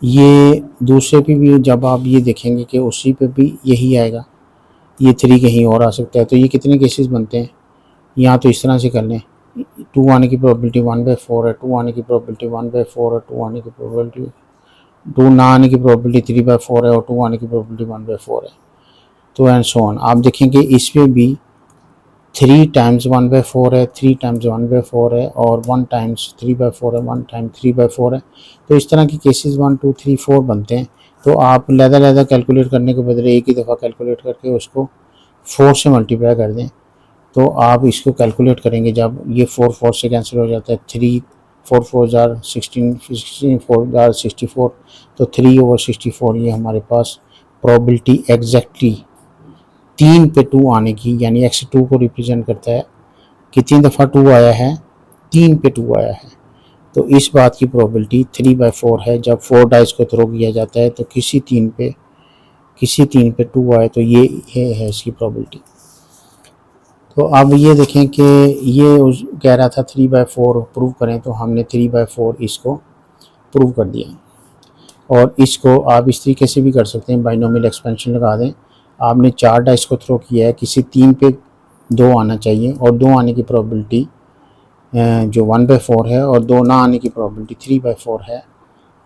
S1: ये दूसरे पे भी जब आप ये देखेंगे कि उसी पे भी यही आएगा, ये 3 कहीं और आ सकता है। तो ये कितने केसेस बनते हैं, यहाँ तो इस तरह से कर लें, 2 आने की प्रोबेबिलिटी 1/4 है, 2 आने की प्रोबेबिलिटी 1/4 है, 2 आने की प्रोबेबिलिटी 2 ना आने की प्रोबेबिलिटी 3/4 है और 2 आने की प्रोबेबिलिटी 1/4 है। तो एंड सो ऑन। आप देखेंगे इस पे भी 3 टाइम्स 1/4 है, 3 टाइम्स 1/4 है और 1 टाइम्स 3/4 है, 1 टाइम 3/4 है। तो इस तरह की केसेस 1 2 3 4 बनते हैं। तो आप लहदा कैलकुलेट करने के बदले एक ही दफ़ा कैलकुलेट करके उसको 4 से मल्टीप्लाई कर दें। तो आप इसको कैलकुलेट करेंगे, जब ये 4 से कैंसिल हो जाता है, 3 4 4 जार 16 16 4 जार 64, तो 3/64 ये हमारे पास प्रोबेबिलिटी एग्जैक्टली 3 पे 2 आने की, यानी x2 को रिप्रेजेंट करता है। कितनी दफ़ा 2 आया है, 3 पे 2 आया है। तो इस बात की प्रोबेबिलिटी 3/4 है। जब 4 डाइस को थ्रो किया जाता है तो किसी 3 पे 2 आए, तो ये है इसकी प्रोबेबिलिटी। तो अब ये देखें कि ये कह रहा था 3/4 प्रूव करें, तो हमने 3/4 इसको प्रूव कर दिया। और इसको आप इस तरीके से भी कर सकते हैं, बाइनोमियल एक्सपेंशन लगा दें। आपने 4 डाइस को थ्रो किया है, किसी 3 पे 2 आना चाहिए और 2 आने की प्रोबेबिलिटी जो 1/4 है और 2 ना आने की प्रोबेबिलिटी 3/4 है।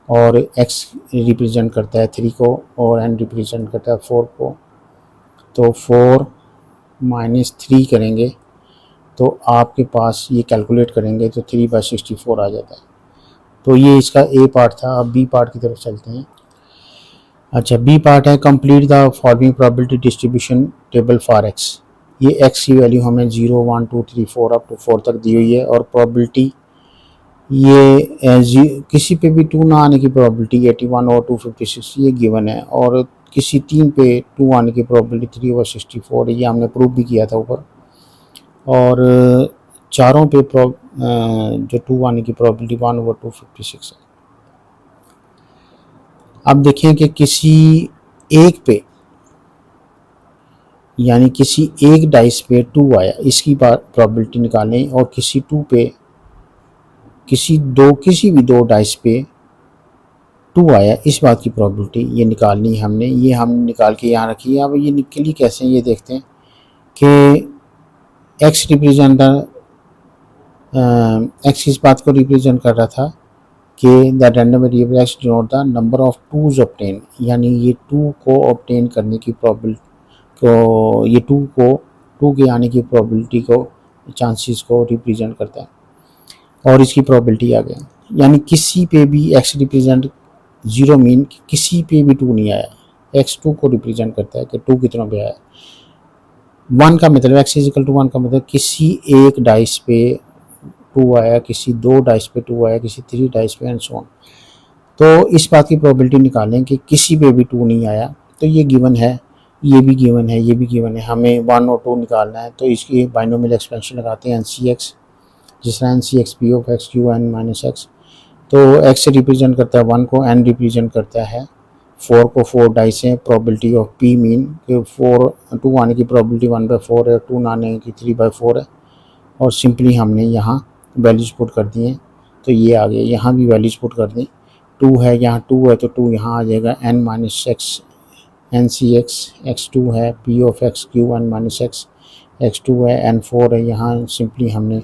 S1: और x रिप्रेजेंट करता है 3 को और n रिप्रेजेंट करता है 4 को। तो 4 - 3 करेंगे तो आपके पास ये कैलकुलेट करेंगे तो 3/64 आ जाता है। तो ये इसका A पार्ट था। अब B पार्ट की तरफ चलते हैं। अच्छा, B पार्ट है complete the following probability distribution table for x। ये x की वैल्यू हमें 0 1 2 3 4 अप टू 4 तक दी हुई है और प्रोबेबिलिटी ये किसी पे भी 2 ना आने की प्रोबेबिलिटी 81 और 256 ये गिवन है और किसी 3 पे 2 आने की प्रोबेबिलिटी 3/64 ये हमने प्रूव भी किया था ऊपर। और चारों पे जो 2 आने की प्रोबेबिलिटी 1/256 है। अब देखें कि किसी एक पे, यानी किसी एक डाइस पे 2 आया, इसकी प्रोबेबिलिटी निकालें और किसी 2 पे किसी भी 2 डाइस पे 2 आया, इस बात की प्रोबेबिलिटी ये निकालनी है हमने। ये हम निकाल के यहाँ रखी है। अब ये निकली कैसे हैं ये देखते हैं कि x रिप्रेजेंट x इस बात को रिप्रेजेंट कर रहा था कि the random variable x denote the number of 2s obtain, यानी ये 2 को ऑब्टेन करने की प्रोबेबिलिटी को, ये 2 के आने की प्रोबेबिलिटी को, चांसेस को रिप्रेजेंट करता है। और इसकी प्रोबेबिलिटी आ गया, यानी किसी पे भी x रिप्रेजेंट 0 मीन किसी पे भी 2 नहीं आया, x 2 को रिप्रेजेंट करता है कि 2 कितनों पे आया। 1 का मतलब x इज इक्वल टू 1 का मतलब किसी एक डाइस पे 2 आया, किसी 2 डाइस पे 2 आया, किसी 3 डाइस पे एंड सो ऑन। तो इस बात की प्रोबेबिलिटी निकालें कि किसी पे भी 2 नहीं आया। तो ये गिवन है, ये भी गिवन है, ये भी गिवन है, हमें 1 और 2 निकालना है। तो इसकी बाइनोमियल एक्सपेंशन लगाते हैं NCX, जिस तरह NCX P of x Q n - x। तो x रिप्रेजेंट करता है 1 को, n रिप्रेजेंट करता है 4 को। 4 डाइस हैं, प्रोबेबिलिटी ऑफ P मीन कि 2 आने की प्रोबेबिलिटी 1/4 है, 2 ना आने की 3/4 है। और सिंपली हमने यहाँ वैल्यूज पुट कर दी हैं, तो ये आ गया। यहाँ भी वैल्यूज पुट कर दें, 2 है यहाँ 2 है तो 2 यहाँ आ जाएगा, n - x NCX x2 है P of x Q n - x x2 है, n4 है। यहाँ सिंपली हमने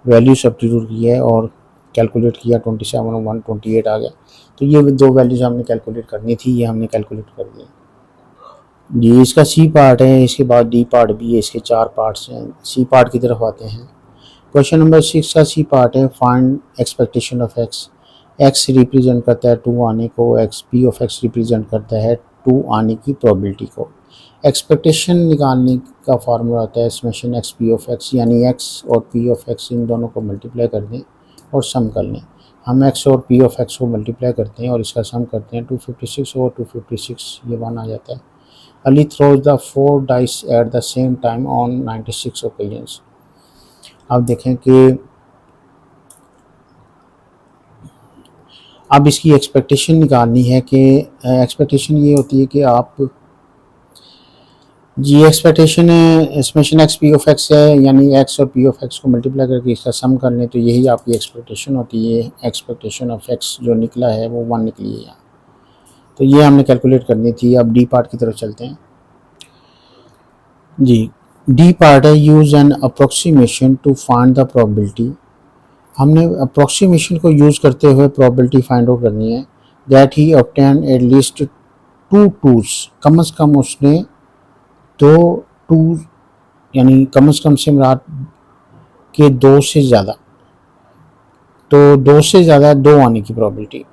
S1: वैल्यू सब्स्टिट्यूट की है और कैलकुलेट किया, 27 और 128 आ गया। तो ये दो वैल्यूज हमने कैलकुलेट करनी थी, ये हमने कैलकुलेट कर दी। ये इसका सी पार्ट है, इसके बाद डी पार्ट भी है, इसके 4 पार्ट्स हैं। सी पार्ट की तरफ आते हैं। क्वेश्चन नंबर 6 का सी पार्ट है, find expectation of x. X represent करता है 2 आने को, x p of x represent करता है 2 आने की प्रोबेबिलिटी को। एक्सपेक्टेशन निकालने का फार्मूला होता है summation x p of x, यानी एक्स और पी ऑफ एक्स इन दोनों को मल्टीप्लाई कर दें और सम कर लें। हम एक्स और पी ऑफ एक्स को मल्टीप्लाई करते हैं और इसका सम करते हैं। 256 और 256 ये 1 आ जाता है। Ali throws the 4 dice at the same time on 96 occasions. अब देखें कि अब इसकी एक्सपेक्टेशन निकालनी है कि एक्सपेक्टेशन ये होती है कि आप जी expectation summation x p of x है, यानी एक्स और पी ऑफ एक्स को मल्टीप्लाई करके इसका सम कर लें तो यही आपकी एक्सपेक्टेशन होती है। एक्सपेक्टेशन ऑफ एक्स जो निकला है वो 1 निकली है यहाँ। तो ये हमने कैलकुलेट करनी थी। अब डी पार्ट की तरफ चलते हैं। जी डी पार्ट है, use an approximation to find the probability. हमने अप्रोक्सीमेशन को यूज़ करते हुए प्रोबेबिलिटी फाइंड आउट करनी है। That he obtain at least 2 twos, कम से कम उसने 2 टू यानी कम से मुराद के 2 से ज़्यादा, तो 2 से ज़्यादा 2 आने की प्रोबेबिलिटी,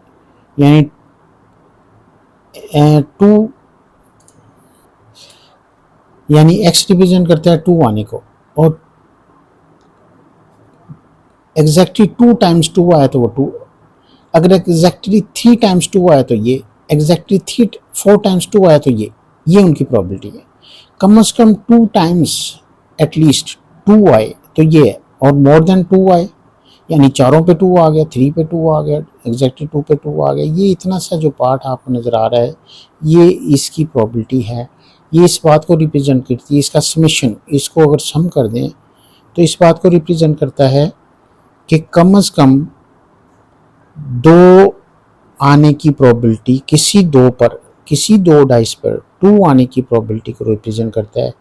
S1: यानी 2 यानी एक्स रिप्रेजेंट करता है 2 आने को और एग्जैक्टली 2 टाइम्स 2 आया तो वो 2, अगर एग्जैक्टली 3 टाइम्स 2 आया तो ये, एग्जैक्टली 4 टाइम्स 2 आया तो ये उनकी प्रोबेबिलिटी है। कम से कम 2 टाइम्स एटलीस्ट 2 आए तो ये है, और मोर देन 2 आए यानी चारों पे 2 आ गया, 3 पे 2 आ गया, एग्जैक्टली 2 पे 2 आ गया। ये इतना सा जो पार्ट आपको नज़र आ रहा है ये इसकी प्रोबेबिलिटी है। ये इस बात को रिप्रेजेंट करती है, इसका समेशन, इसको अगर सम कर दें तो इस बात को रिप्रेजेंट करता है कि कम से कम 2 आने की प्रोबेबिलिटी किसी 2 डाइस पर 2 आने की प्रोबेबिलिटी को रिप्रेजेंट करता है।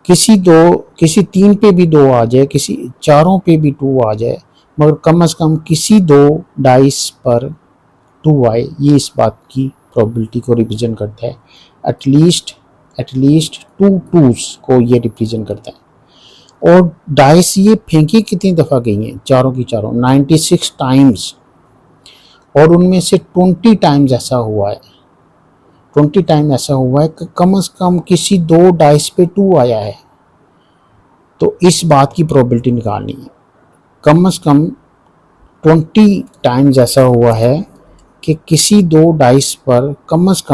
S1: किसी 3 पे भी 2 आ जाए, किसी चारों पे भी 2 आ जाए, मगर कम से कम किसी 2 डाइस पर 2 आए, ये इस बात की प्रोबेबिलिटी को रिप्रेजेंट करता है। एटलीस्ट 2 टूज को ये रिप्रेजेंट करता है। और डाइस ये फेंकी कितनी दफ़ा गई हैं, चारों की चारों 96 टाइम्स, और उनमें से 20 टाइम्स ऐसा हुआ है, 20 टाइम ऐसा हुआ है कि कम से कम किसी 2 डाइस पे 2 आया है। तो इस बात की प्रोबेबिलिटी निकालनी है। कम से कम 20 टाइम्स ऐसा हुआ है कि किसी 2 डाइस पर कम से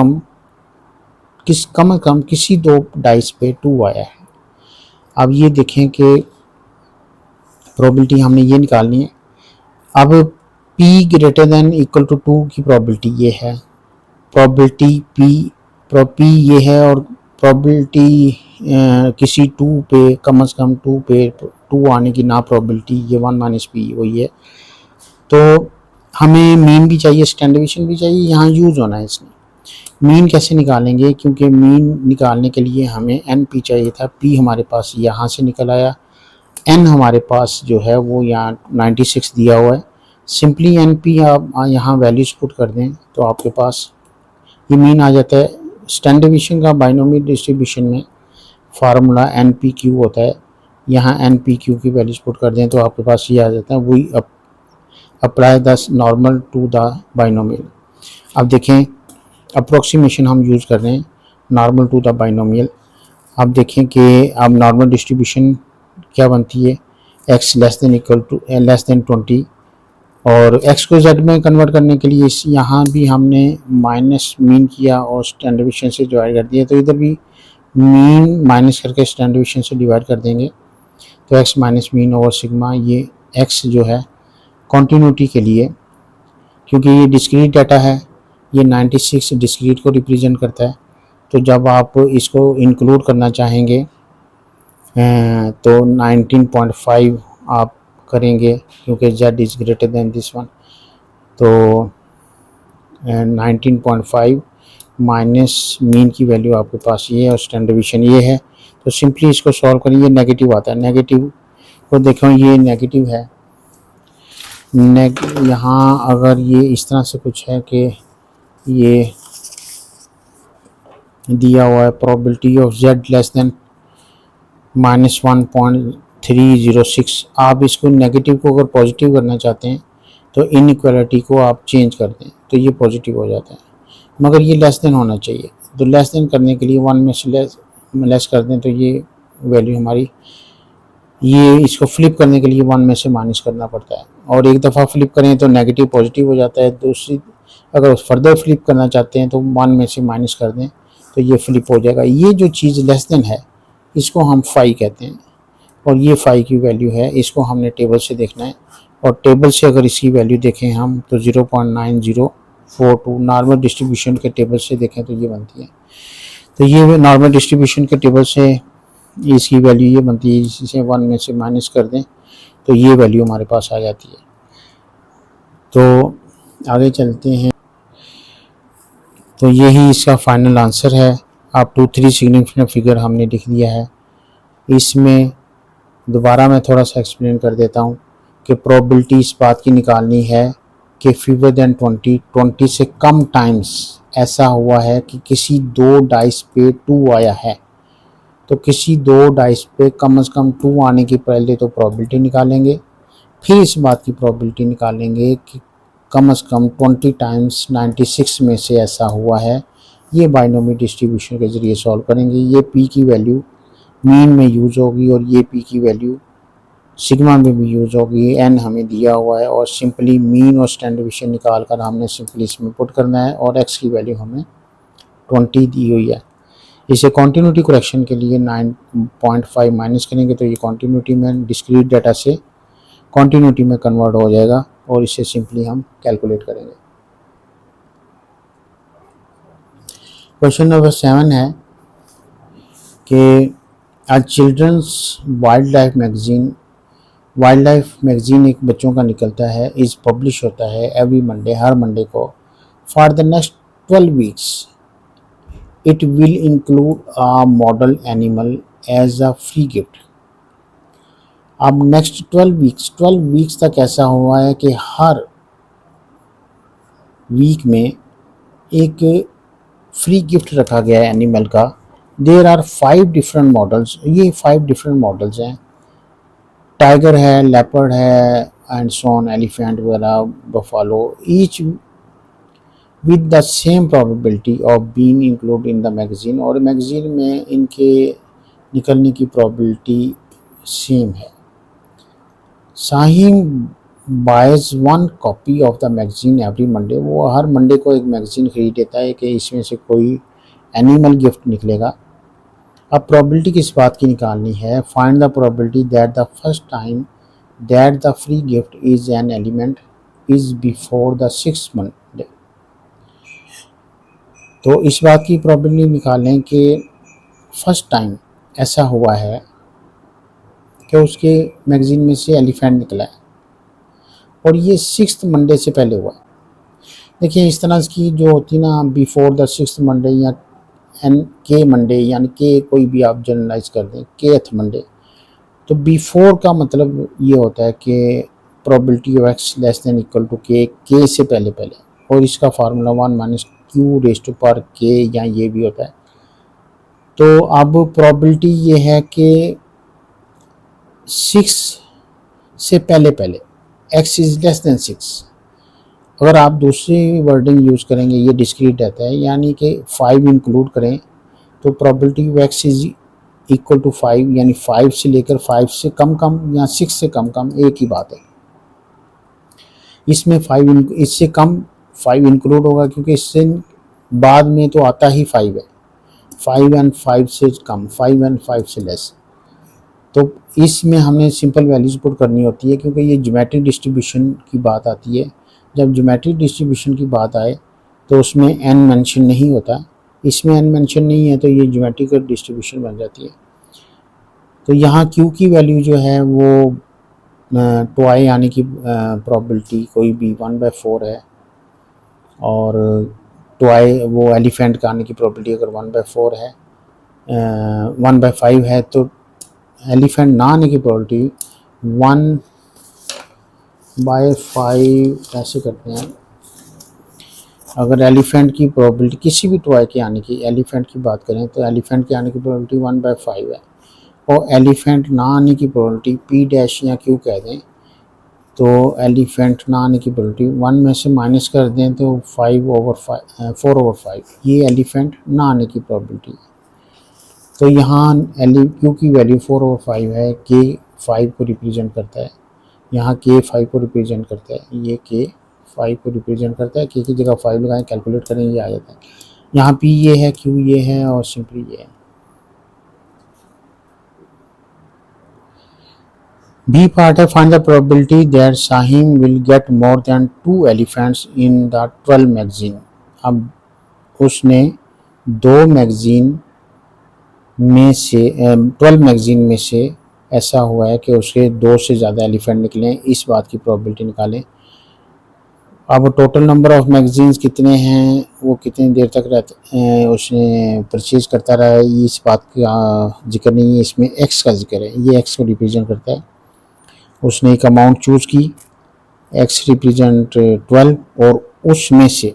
S1: कम किसी 2 डाइस पे 2 आया है। अब ये देखें कि प्रोबेबिलिटी हमने ये निकालनी है। अब p greater than equal to 2 की प्रोबेबिलिटी ये है, प्रोबेबिलिटी p ये है, और प्रोबेबिलिटी किसी 2 पे कम से कम 2 पे 2 आने की ना प्रोबेबिलिटी ये 1 माइनस पी वही है। तो हमें मीन भी चाहिए, स्टैंडर्ड डेविएशन भी चाहिए, यहाँ यूज़ होना है इसमें। मीन कैसे निकालेंगे, क्योंकि मीन निकालने के लिए हमें एन पी चाहिए था, पी हमारे पास यहाँ से निकल आया, एन हमारे पास जो है वो यहाँ 96 दिया हुआ है। सिंपली एन पी आप यहाँ वैल्यूज पुट कर दें तो आपके पास ये मीन आ जाता है। स्टैंडर्ड डेविएशन का बाइनोमियल डिस्ट्रीब्यूशन में फार्मूला एन पी क्यू होता है, यहाँ एन पी क्यू की वैल्यूज पुट कर दें तो आपके पास ये आ जाता है। वही apply the normal to the binomial. अब देखें अप्रोक्सीमेशन हम यूज़ कर रहे हैं, नॉर्मल टू द बाइनोमियल। अब देखें कि अब नॉर्मल डिस्ट्रीब्यूशन क्या बनती है, x लेस देन 20, और x को z में कन्वर्ट करने के लिए यहाँ भी हमने माइनस मीन किया और स्टैंडर्ड डेविएशन से डिवाइड कर दिया, तो इधर भी मीन माइनस करके स्टैंडर्ड डेविएशन से डिवाइड कर देंगे तो x minus mean over sigma. ये x जो है कॉन्टीन्यूटी के लिए, क्योंकि ये डिस्क्रीट डाटा है, ये 96 डिस्क्रीट को रिप्रेजेंट करता है। तो जब आप इसको इंक्लूड करना चाहेंगे तो 19.5 आप करेंगे, क्योंकि z is greater then this one. तो 19.5 माइनस मीन की वैल्यू आपके पास ये है और स्टैंडर्ड डेविएशन ये है। तो सिंपली इसको सॉल्व करें, ये नेगेटिव आता है, नेगेटिव को देखो ये नेगेटिव है, यहाँ अगर ये इस तरह से कुछ है कि ये दिया हुआ है probability of z less then -1.306, आप इसको नेगेटिव को अगर पॉजिटिव करना चाहते हैं तो इनइक्वालिटी को आप चेंज कर दें तो ये पॉजिटिव हो जाता है, मगर ये लेस देन होना चाहिए। तो लेस देन करने के लिए 1 में से लेस कर दें तो ये वैल्यू हमारी, ये इसको फ्लिप करने के लिए 1 में से माइनस करना पड़ता है, और एक दफ़ा फ्लिप करें तो नेगेटिव पॉजिटिव हो जाता है, दूसरी अगर फर्दर फ्लिप करना चाहते हैं तो 1 में से माइनस कर दें तो ये फ्लिप हो जाएगा। ये जो चीज़ लेस देन है इसको हम फाई कहते हैं, और ये फाई की वैल्यू है, इसको हमने टेबल से देखना है, और टेबल से अगर इसकी वैल्यू देखें हम तो 0.9042 नॉर्मल डिस्ट्रीब्यूशन के टेबल से देखें तो ये बनती है। तो ये नॉर्मल डिस्ट्रीब्यूशन के टेबल से इसकी वैल्यू ये बनती है, इसे 1 में से माइनस कर दें तो ये वैल्यू हमारे पास आ जाती है। तो आगे चलते हैं, तो यही इसका फाइनल आंसर है। अब 2-3 सिग्निफिकेंट फिगर हमने लिख दिया है। इसमें दोबारा मैं थोड़ा सा एक्सप्लेन कर देता हूँ कि प्रोबेबिलिटी इस बात की निकालनी है कि फीवर देन 20 से कम टाइम्स ऐसा हुआ है कि किसी 2 डाइस पे 2 आया है, तो किसी 2 डाइस पे कम से कम 2 आने की पहले तो प्रोबेबिलिटी निकालेंगे, फिर इस बात की प्रोबेबिलिटी निकालेंगे कि कम से कम 20 टाइम्स 96 में से ऐसा हुआ है। ये बाइनोमियल डिस्ट्रीब्यूशन के ज़रिए सॉल्व करेंगे। ये पी की वैल्यू मीन में यूज़ होगी और ये पी की वैल्यू सिग्मा में भी यूज़ होगी। एन हमें दिया हुआ है और सिंपली मीन और स्टैंडर्ड डिवीएशन निकाल कर हमने सिंपली इसमें पुट करना है, और एक्स की वैल्यू हमें 20 दी हुई है। इसे कॉन्टिन्यूटी करेक्शन के लिए 9.5 माइनस करेंगे तो ये कॉन्टिन्यूटी में डिस्क्रीट डाटा से कॉन्टिन्यूटी में कन्वर्ट हो जाएगा, और इसे सिंपली हम कैलकुलेट करेंगे। क्वेश्चन नंबर 7 है कि आज चिल्ड्रंस वाइल्ड लाइफ मैगजीन एक बच्चों का निकलता है, इज पब्लिश होता है एवरी मंडे, हर मंडे को, for the next 12 weeks it will include a model animal as a free gift. अब नेक्स्ट 12 वीक्स तक ऐसा हुआ है कि हर वीक में एक फ्री गिफ्ट रखा गया है एनिमल का। देयर आर 5 डिफरेंट मॉडल्स, ये 5 डिफरेंट मॉडल्स हैं, टाइगर है, लेपर्ड है एंड सॉन, एलिफेंट वगैरह, buffalo, each with the same probability of being include in the magazine, और मैगजीन में इनके निकलने की प्रोबेबिलिटी सेम है। Shahim buys 1 copy of the magazine every Monday, वो हर मंडे को एक मैगजीन खरीद लेता है कि इसमें से कोई एनिमल गिफ्ट निकलेगा। अब प्रोबेबिलिटी किस बात की निकालनी है, find the probability that the first time that the free gift is an element is before the 6th Monday. तो इस बात की प्रोबेबिलिटी निकालें कि फर्स्ट टाइम ऐसा हुआ है कि उसके मैगजीन में से एलिफेंट निकला है, और ये 6th मंडे से पहले हुआ। देखिए इस तरह की जो होती ना, बिफोर द 6th मंडे या एन के मंडे, यानी के कोई भी आप जनरलाइज कर दें, केथ मंडे, तो बिफोर का मतलब ये होता है कि probability of x less than equal to k से पहले, और इसका formula 1 - q raise to power k, या ये भी होता है। तो अब प्रोबेबिलिटी ये है कि 6 से पहले x इज़ लेस देन 6। अगर आप दूसरी वर्डिंग यूज़ करेंगे, ये डिस्क्रीट रहता है, यानी कि 5 इंक्लूड करें तो probability of x is equal to 5, यानी 5 से लेकर 5 से कम या 6 से कम एक ही बात है। इसमें इससे कम 5 इंक्लूड होगा, क्योंकि इससे बाद में तो आता ही 5 है, 5 एंड 5 से कम, 5 एंड 5 से लेस। तो इसमें हमें सिंपल वैल्यूज पुट करनी होती है, क्योंकि ये ज्योमेट्रिक डिस्ट्रीब्यूशन की बात आती है। जब ज्योमेट्रिक डिस्ट्रीब्यूशन की बात आए तो उसमें n मेंशन नहीं होता, इसमें n मेंशन नहीं है, तो ये ज्योमेट्रिकल डिस्ट्रीब्यूशन बन जाती है। तो यहाँ q की वैल्यू जो है वो टॉय आने की प्रोबेबिलिटी कोई भी 1/4 है, और टॉय वो एलिफेंट का आने की प्रोबेबिलिटी अगर 1/4 है, 1/5 है, तो एलिफेंट ना आने की प्रोबेबिलिटी 1/5 ऐसे करते हैं। अगर एलिफेंट की प्रोबेबिलिटी किसी भी टॉय के आने की, एलिफेंट की बात करें तो एलिफेंट के आने की प्रोबेबिलिटी 1/5 है, और एलिफेंट ना आने की प्रोबेबिलिटी पी डैश या क्यू कह दें, तो एलिफेंट ना आने की प्रोबेबिलिटी 1 में से माइनस कर दें तो 4/5 ये एलिफेंट ना आने की प्रोबेबिलिटी। तो यहाँ क्यू की वैल्यू 4/5 है, के 5 को रिप्रेजेंट करता है, यहाँ के 5 को रिप्रेजेंट करता है, ये के 5 को रिप्रेजेंट करता है, के की जगह 5 लगाएं, कैलकुलेट करें, ये आ जाता है। यहाँ पी ये है, क्यू ये है, और सिंपली ये है। बी पार्ट है, find the probability that Shaheen will get more than 2 elephants in the 12 magazine. अब उसने 2 मैगजीन में से 12 मैगजीन में से ऐसा हुआ है कि उसके 2 से ज़्यादा एलिफेंट निकले, इस बात की प्रोबेबिलिटी निकालें। अब टोटल नंबर ऑफ मैगजीन्स कितने हैं, वो कितनी देर तक उसने परचेज करता रहा है, इस बात का जिक्र नहीं है, इसमें एक्स का जिक्र है, ये एक्स को रिप्रेजेंट करता है। उसने एक अमाउंट चूज़ की, एक्स रिप्रेजेंट 12, और उसमें से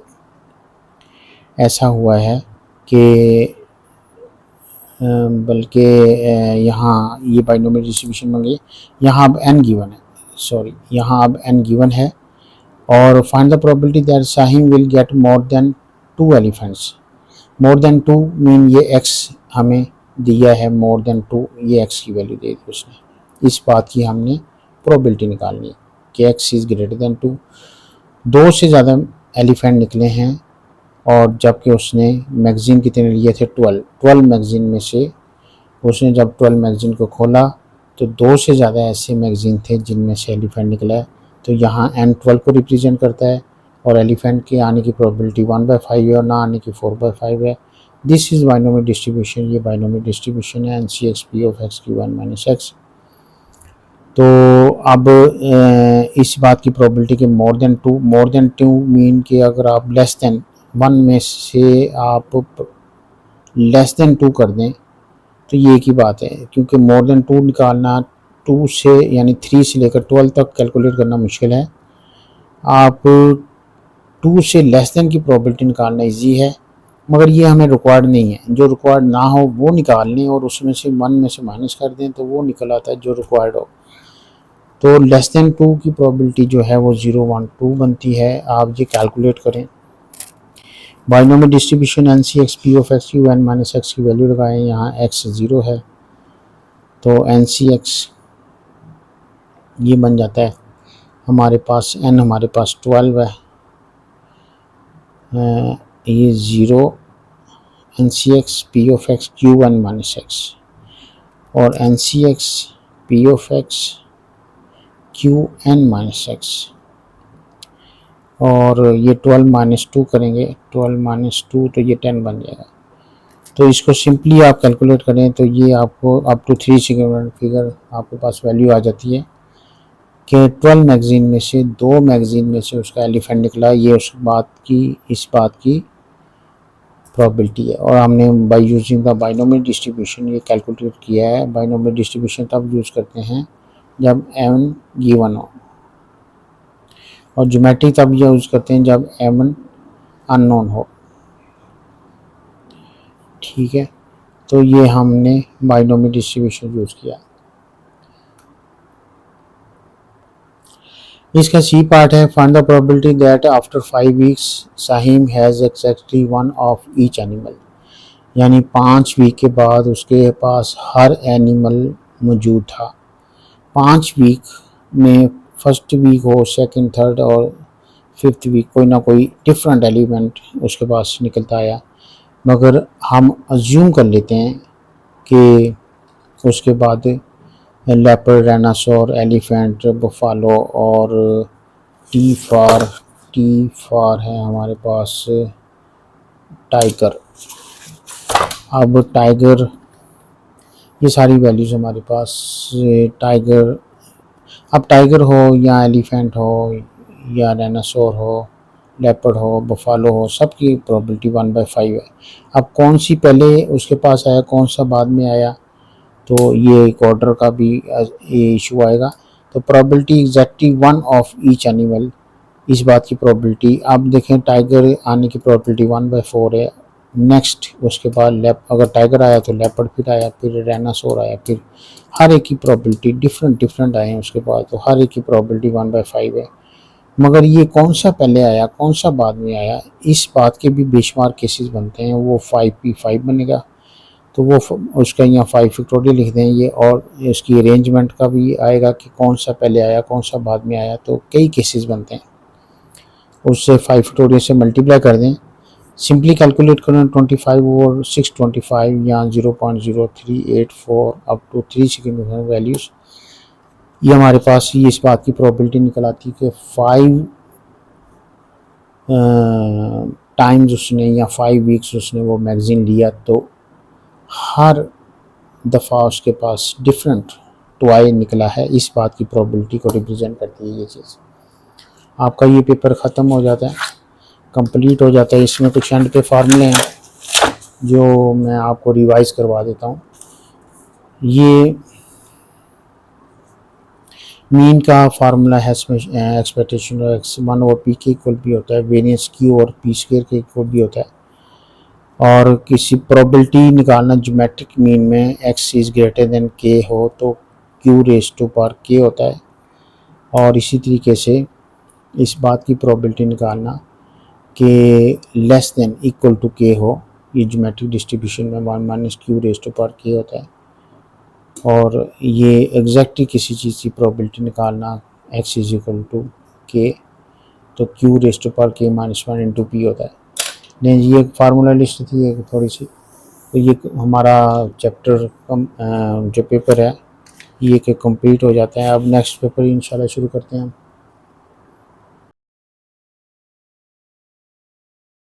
S1: ऐसा हुआ है कि बल्कि यहाँ ये बाइनोमियल डिस्ट्रीब्यूशन मांगी, यहाँ अब n गिवन है, सॉरी यहाँ अब n गिवन है, और find the probability that Shaheen will get more than 2 elephants. More than 2 mean ये x हमें दिया है, मोर देन 2 ये x की वैल्यू दे दी उसने, इस बात की हमने प्रोबेबिलिटी निकालनी है कि x इज़ ग्रेटर देन 2। 2 से ज़्यादा एलिफेंट निकले हैं, और जबकि उसने मैगज़ीन कितने लिए थे, 12 मैगज़ीन में से उसने जब 12 मैगज़ीन को खोला तो 2 से ज़्यादा ऐसे मैगज़ीन थे जिनमें से एलिफेंट निकला है, तो यहाँ n 12 को रिप्रेजेंट करता है, और एलिफेंट के आने की प्रोबेबिलिटी 1/5 है, और ना आने की 4/5 है। दिस इज़ बाइनोमियल डिस्ट्रीब्यूशन, ये बाइनोमियल डिस्ट्रीब्यूशन है NCX P of x की 1 - x। तो अब इस बात की प्रोबेबिलिटी कि मोर देन टू मीन कि अगर आप लेस देन 1 में से आप लेस देन 2 कर दें तो ये की बात है, क्योंकि मोर देन 2 निकालना 2 से यानी 3 से लेकर 12 तक कैलकुलेट करना मुश्किल है। आप 2 से लेस देन की प्रोबेबिलिटी निकालना इजी है, मगर ये हमें रिक्वायर्ड नहीं है। जो रिक्वायर्ड ना हो वो निकाल लें, और उसमें से 1 में से माइनस कर दें तो वो निकल आता है जो रिक्वायर्ड हो। तो लेस देन 2 की प्रोबेबिलिटी जो है वो 0, 1, 2 बनती है। आप ये कैलकुलेट करें, binomial distribution NCX P of x की 1 - x की वैल्यू लगाएं, यहाँ x 0 है, तो NCX ये बन जाता है हमारे पास n हमारे पास 12 है, ये 0 NCX P of x Q1 - x, और NCX P of x Qn - x, और ये 12 - 2 करेंगे, 12 - 2 तो ये 10 बन जाएगा। तो इसको सिंपली आप कैलकुलेट करें तो ये आपको अप टू 3 सेकेंड फिगर आपके पास वैल्यू आ जाती है कि 12 मैगज़ीन में से 2 मैगज़ीन में से उसका एलिफेंट निकला, ये इस बात की प्रोबेबिलिटी है। और हमने by using the binomial distribution ये कैलकुलेट किया है। बाइनोमियल डिस्ट्रीब्यूशन तब यूज़ करते हैं जब m गिवन हो, और ज्योमेट्री तब यूज़ करते हैं जब m अननोन हो, ठीक है। तो ये हमने बाइनोमियल डिस्ट्रीब्यूशन यूज़ किया। इसका सी पार्ट है, find the probability that after 5 weeks Shahim has exactly 1 of each animal, यानी 5 वीक के बाद उसके पास हर एनिमल मौजूद था। 5 वीक में फर्स्ट वीक हो, सेकंड, थर्ड और 5th वीक कोई ना कोई डिफरेंट एलिमेंट उसके पास निकलता आया, मगर हम अज्यूम कर लेते हैं कि उसके बाद लेपर्ड, डायनासोर, एलिफेंट, बफालो और टी फॉर है हमारे पास टाइगर। अब टाइगर, ये सारी वैल्यूज़ हमारे पास टाइगर, अब टाइगर हो या एलिफेंट हो या डायनासोर हो लेपर्ड हो, बफालो हो, सब की प्रोबेबिलिटी 1/5 है। अब कौन सी पहले उसके पास आया, कौन सा बाद में आया, तो ये एक ऑर्डर का भी ये इशू आएगा। तो probability exactly 1 of each animal, इस बात की प्रोबेबिलिटी। आप देखें टाइगर आने की प्रोबेबिलिटी 1/4 है। नेक्स्ट उसके बाद अगर टाइगर आया तो लेपर्ड फिर आया, फिर डायनासोर आया, फिर हर एक की प्रोबेबिलिटी डिफरेंट आए हैं उसके बाद, तो हर एक की प्रोबेबिलिटी 1/5 है। मगर ये कौन सा पहले आया, कौन सा बाद में आया, इस बात के भी बेशुमार केसेस बनते हैं। वो 5p5 बनेगा, तो वो उसका यहाँ 5 फैक्टोरियल लिख दें ये, और इसकी अरेंजमेंट का भी आएगा कि कौन सा पहले आया, कौन सा बाद में आया, तो कई केसेस बनते हैं। उससे 5 फैक्टोरियल से मल्टीप्लाई कर दें, सिंपली कैलकुलेट करें 25 और 625 या 0.0384 अप टू 3 सिग्निफिकेंट वैल्यूज़, ये हमारे पास ये इस बात की प्रोबेबिलिटी निकल आती है कि 5 टाइम्स उसने या 5 वीक्स उसने वो मैगज़ीन लिया, तो हर दफ़ा उसके पास डिफरेंट टॉय निकला है। इस बात की प्रोबेबिलिटी को रिप्रेजेंट करती है ये चीज़। आपका ये पेपर ख़त्म हो जाता है, कंप्लीट हो जाता है। इसमें कुछ एंड पे फार्मूले हैं जो मैं आपको रिवाइज़ करवा देता हूँ। ये मीन का फार्मूला है, एक्सपेक्टेशन x1 और पी के इक्वल भी होता है, वेरिएंस q और पी स्क्वायर के इक्वल भी होता है। और किसी प्रोबेबिलिटी निकालना ज्योमेट्रिक मीन में x is greater than k हो तो q raise to power k होता है। और इसी तरीके से इस बात की प्रोबेबिलिटी निकालना कि less than equal to k हो, ये ज्योमेट्रिक डिस्ट्रीब्यूशन में 1 - q raise to power k होता है। और ये एग्जैक्टली किसी चीज़ की प्रोबेबिलिटी निकालना x is equal to k, तो q raise to power k - 1 into p होता है। नहीं, ये एक फार्मूला लिस्ट थी एक थोड़ी सी। तो ये हमारा चैप्टर जो पेपर है ये कि कंप्लीट हो जाता है। अब नेक्स्ट पेपर इंशाल्लाह शुरू करते हैं हम।